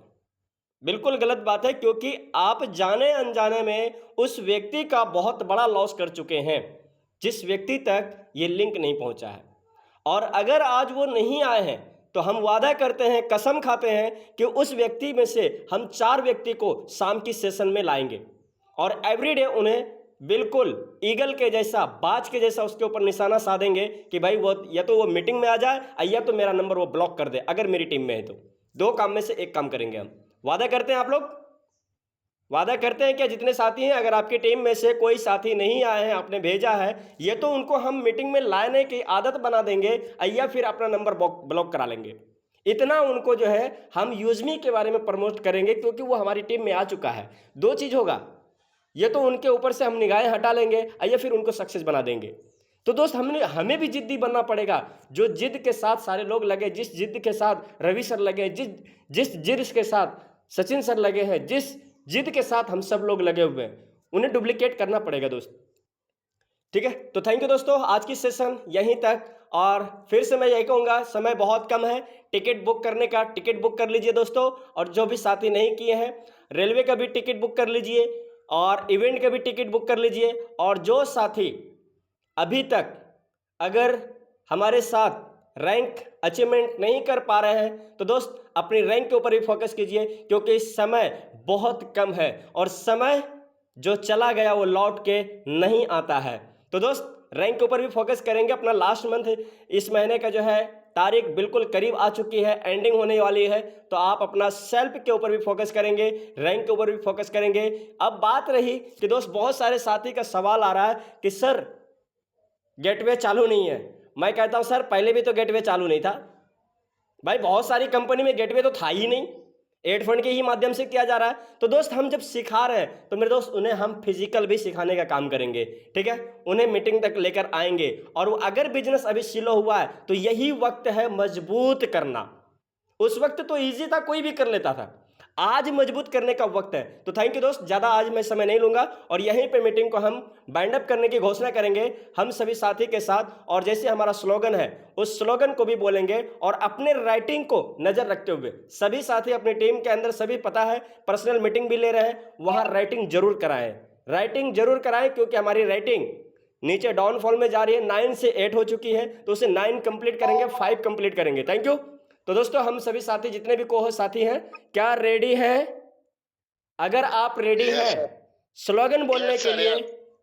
बिल्कुल गलत बात है, क्योंकि आप जाने अनजाने में उस व्यक्ति का बहुत बड़ा लॉस कर चुके हैं जिस व्यक्ति तक ये लिंक नहीं पहुंचा है। और अगर आज वो नहीं आए हैं तो हम वादा करते हैं, कसम खाते हैं कि उस व्यक्ति में से हम 4 व्यक्ति को शाम की सेशन में लाएंगे और एवरीडे उन्हें बिल्कुल ईगल के जैसा, बाज के जैसा उसके ऊपर निशाना साधेंगे कि भाई वो या तो वो मीटिंग में आ जाए या तो मेरा नंबर वो ब्लॉक कर दे। अगर मेरी टीम में है तो 2 काम में से 1 काम करेंगे हम। वादा करते हैं, आप लोग वादा करते हैं क्या जितने साथी हैं? अगर आपकी टीम में से कोई साथी नहीं आए हैं, आपने भेजा है, ये तो उनको हम मीटिंग में लाने की आदत बना देंगे या फिर अपना नंबर ब्लॉक करा लेंगे। इतना उनको जो है हम यूजमी के बारे में प्रमोट करेंगे, क्योंकि वो हमारी टीम में आ चुका है। 2 चीज़ होगा, ये तो उनके ऊपर से हम निगाहें हटा लेंगे या फिर उनको सक्सेस बना देंगे। तो दोस्त, हमें भी जिद्दी बनना पड़ेगा। जो जिद के साथ सारे लोग लगे, जिस जिद के साथ रवि सर लगे, जिस जिद के साथ सचिन सर लगे हैं, जिस जिद के साथ हम सब लोग लगे हुए हैं, उन्हें डुप्लीकेट करना पड़ेगा दोस्त। ठीक है, तो थैंक यू दोस्तों, आज की सेशन यहीं तक। और फिर से मैं यही कहूँगा, समय बहुत कम है, टिकट बुक करने का टिकट बुक कर लीजिए दोस्तों। और जो भी साथी नहीं किए हैं, रेलवे का भी टिकट बुक कर लीजिए और इवेंट का भी टिकट बुक कर लीजिए। और जो साथी अभी तक अगर हमारे साथ रैंक अचीवमेंट नहीं कर पा रहे हैं तो दोस्त अपनी रैंक के ऊपर भी फोकस कीजिए, क्योंकि समय बहुत कम है और समय जो चला गया वो लौट के नहीं आता है। तो दोस्त रैंक के ऊपर भी फोकस करेंगे। अपना लास्ट मंथ, इस महीने का जो है तारीख बिल्कुल करीब आ चुकी है, एंडिंग होने वाली है, तो आप अपना सेल्फ के ऊपर भी फोकस करेंगे, रैंक के ऊपर भी फोकस करेंगे। अब बात रही कि दोस्त बहुत सारे साथी का सवाल आ रहा है कि सर गेटवे चालू नहीं है। मैं कहता हूं सर पहले भी तो गेटवे चालू नहीं था भाई, बहुत सारी कंपनी में गेटवे तो था ही नहीं, एड फंड के ही माध्यम से किया जा रहा है। तो दोस्त हम जब सिखा रहे हैं तो मेरे दोस्त उन्हें हम फिजिकल भी सिखाने का काम करेंगे। ठीक है, उन्हें मीटिंग तक लेकर आएंगे। और अगर बिजनेस अभी स्लो हुआ है तो यही वक्त है मजबूत करना। उस वक्त तो इजी था, कोई भी कर लेता था, आज मजबूत करने का वक्त है। तो थैंक यू दोस्त, ज़्यादा आज मैं समय नहीं लूंगा और यहीं पे मीटिंग को हम बाइंड अप करने की घोषणा करेंगे हम सभी साथी के साथ। और जैसे हमारा स्लोगन है उस स्लोगन को भी बोलेंगे और अपने राइटिंग को नज़र रखते हुए सभी साथी अपनी टीम के अंदर, सभी पता है पर्सनल मीटिंग भी ले रहे हैं, वहाँ राइटिंग जरूर कराएं, राइटिंग जरूर कराएं, क्योंकि हमारी राइटिंग नीचे डाउनफॉल में जा रही है, 9 से 8 हो चुकी है, तो उसे 9 कंप्लीट करेंगे, 5 कंप्लीट करेंगे। Thank you. तो दोस्तों हम सभी साथी जितने भी को साथी हैं, क्या रेडी हैं? अगर आप रेडी हैं स्लोगन बोलने के लिए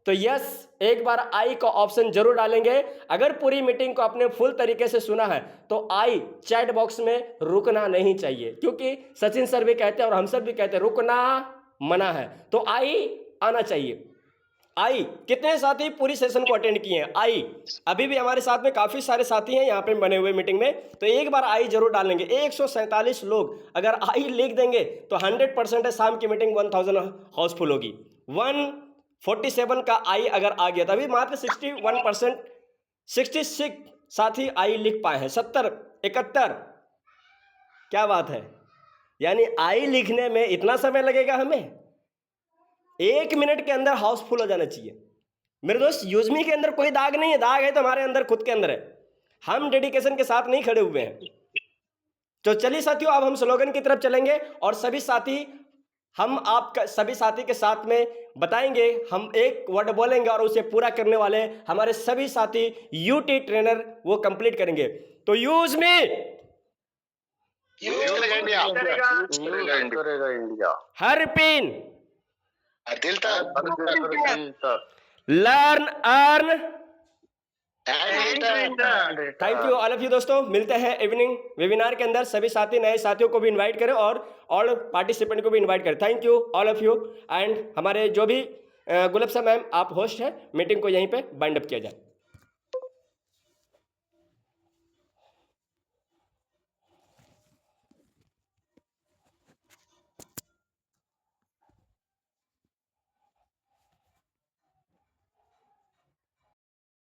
तो यस एक बार आई का ऑप्शन जरूर डालेंगे। अगर पूरी मीटिंग को आपने फुल तरीके से सुना है तो आई चैट बॉक्स में रुकना नहीं चाहिए, क्योंकि सचिन सर भी कहते हैं और हम सब भी कहते हैं रुकना मना है, तो आई आना चाहिए। आई कितने साथी पूरी सेशन को अटेंड किए हैं? आई अभी भी हमारे साथ में काफ़ी सारे साथी हैं यहाँ पे बने हुए मीटिंग में, तो एक बार आई जरूर डालेंगे। 147 लोग अगर आई लिख देंगे तो 100% है शाम की मीटिंग 1000 हाउसफुल होगी। 147 का आई अगर आ गया, तभी मात्र 61% 66 साथी आई लिख पाए हैं। 70 71 क्या बात है, यानी आई लिखने में इतना समय लगेगा हमें? 1 मिनट के अंदर हाउसफुल हो जाना चाहिए। मेरे दोस्त यूजमी के अंदर कोई दाग नहीं है, दाग है तो हमारे अंदर खुद के अंदर है। हम डेडिकेशन के साथ नहीं खड़े हुए हैं। तो चलिए साथियों, अब हम स्लोगन की तरफ चलेंगे और सभी साथी हम आप सभी साथी के साथ में बताएंगे। हम एक वर्ड बोलेंगे और उसे पूरा करने वाले हमारे सभी साथी यूटी ट्रेनर वो कंप्लीट करेंगे। तो यूज में इंडिया हर पिन दिल learn earn. Thank you all of you दोस्तों, मिलते हैं इवनिंग वेबिनार के अंदर। सभी साथी नए साथियों को भी इनवाइट करें और ऑल पार्टिसिपेंट को भी इनवाइट करें। Thank you all of you. And हमारे जो भी गुलाब साहब मैम आप होस्ट हैं, मीटिंग को यहीं पे बाइंड अप किया जाए।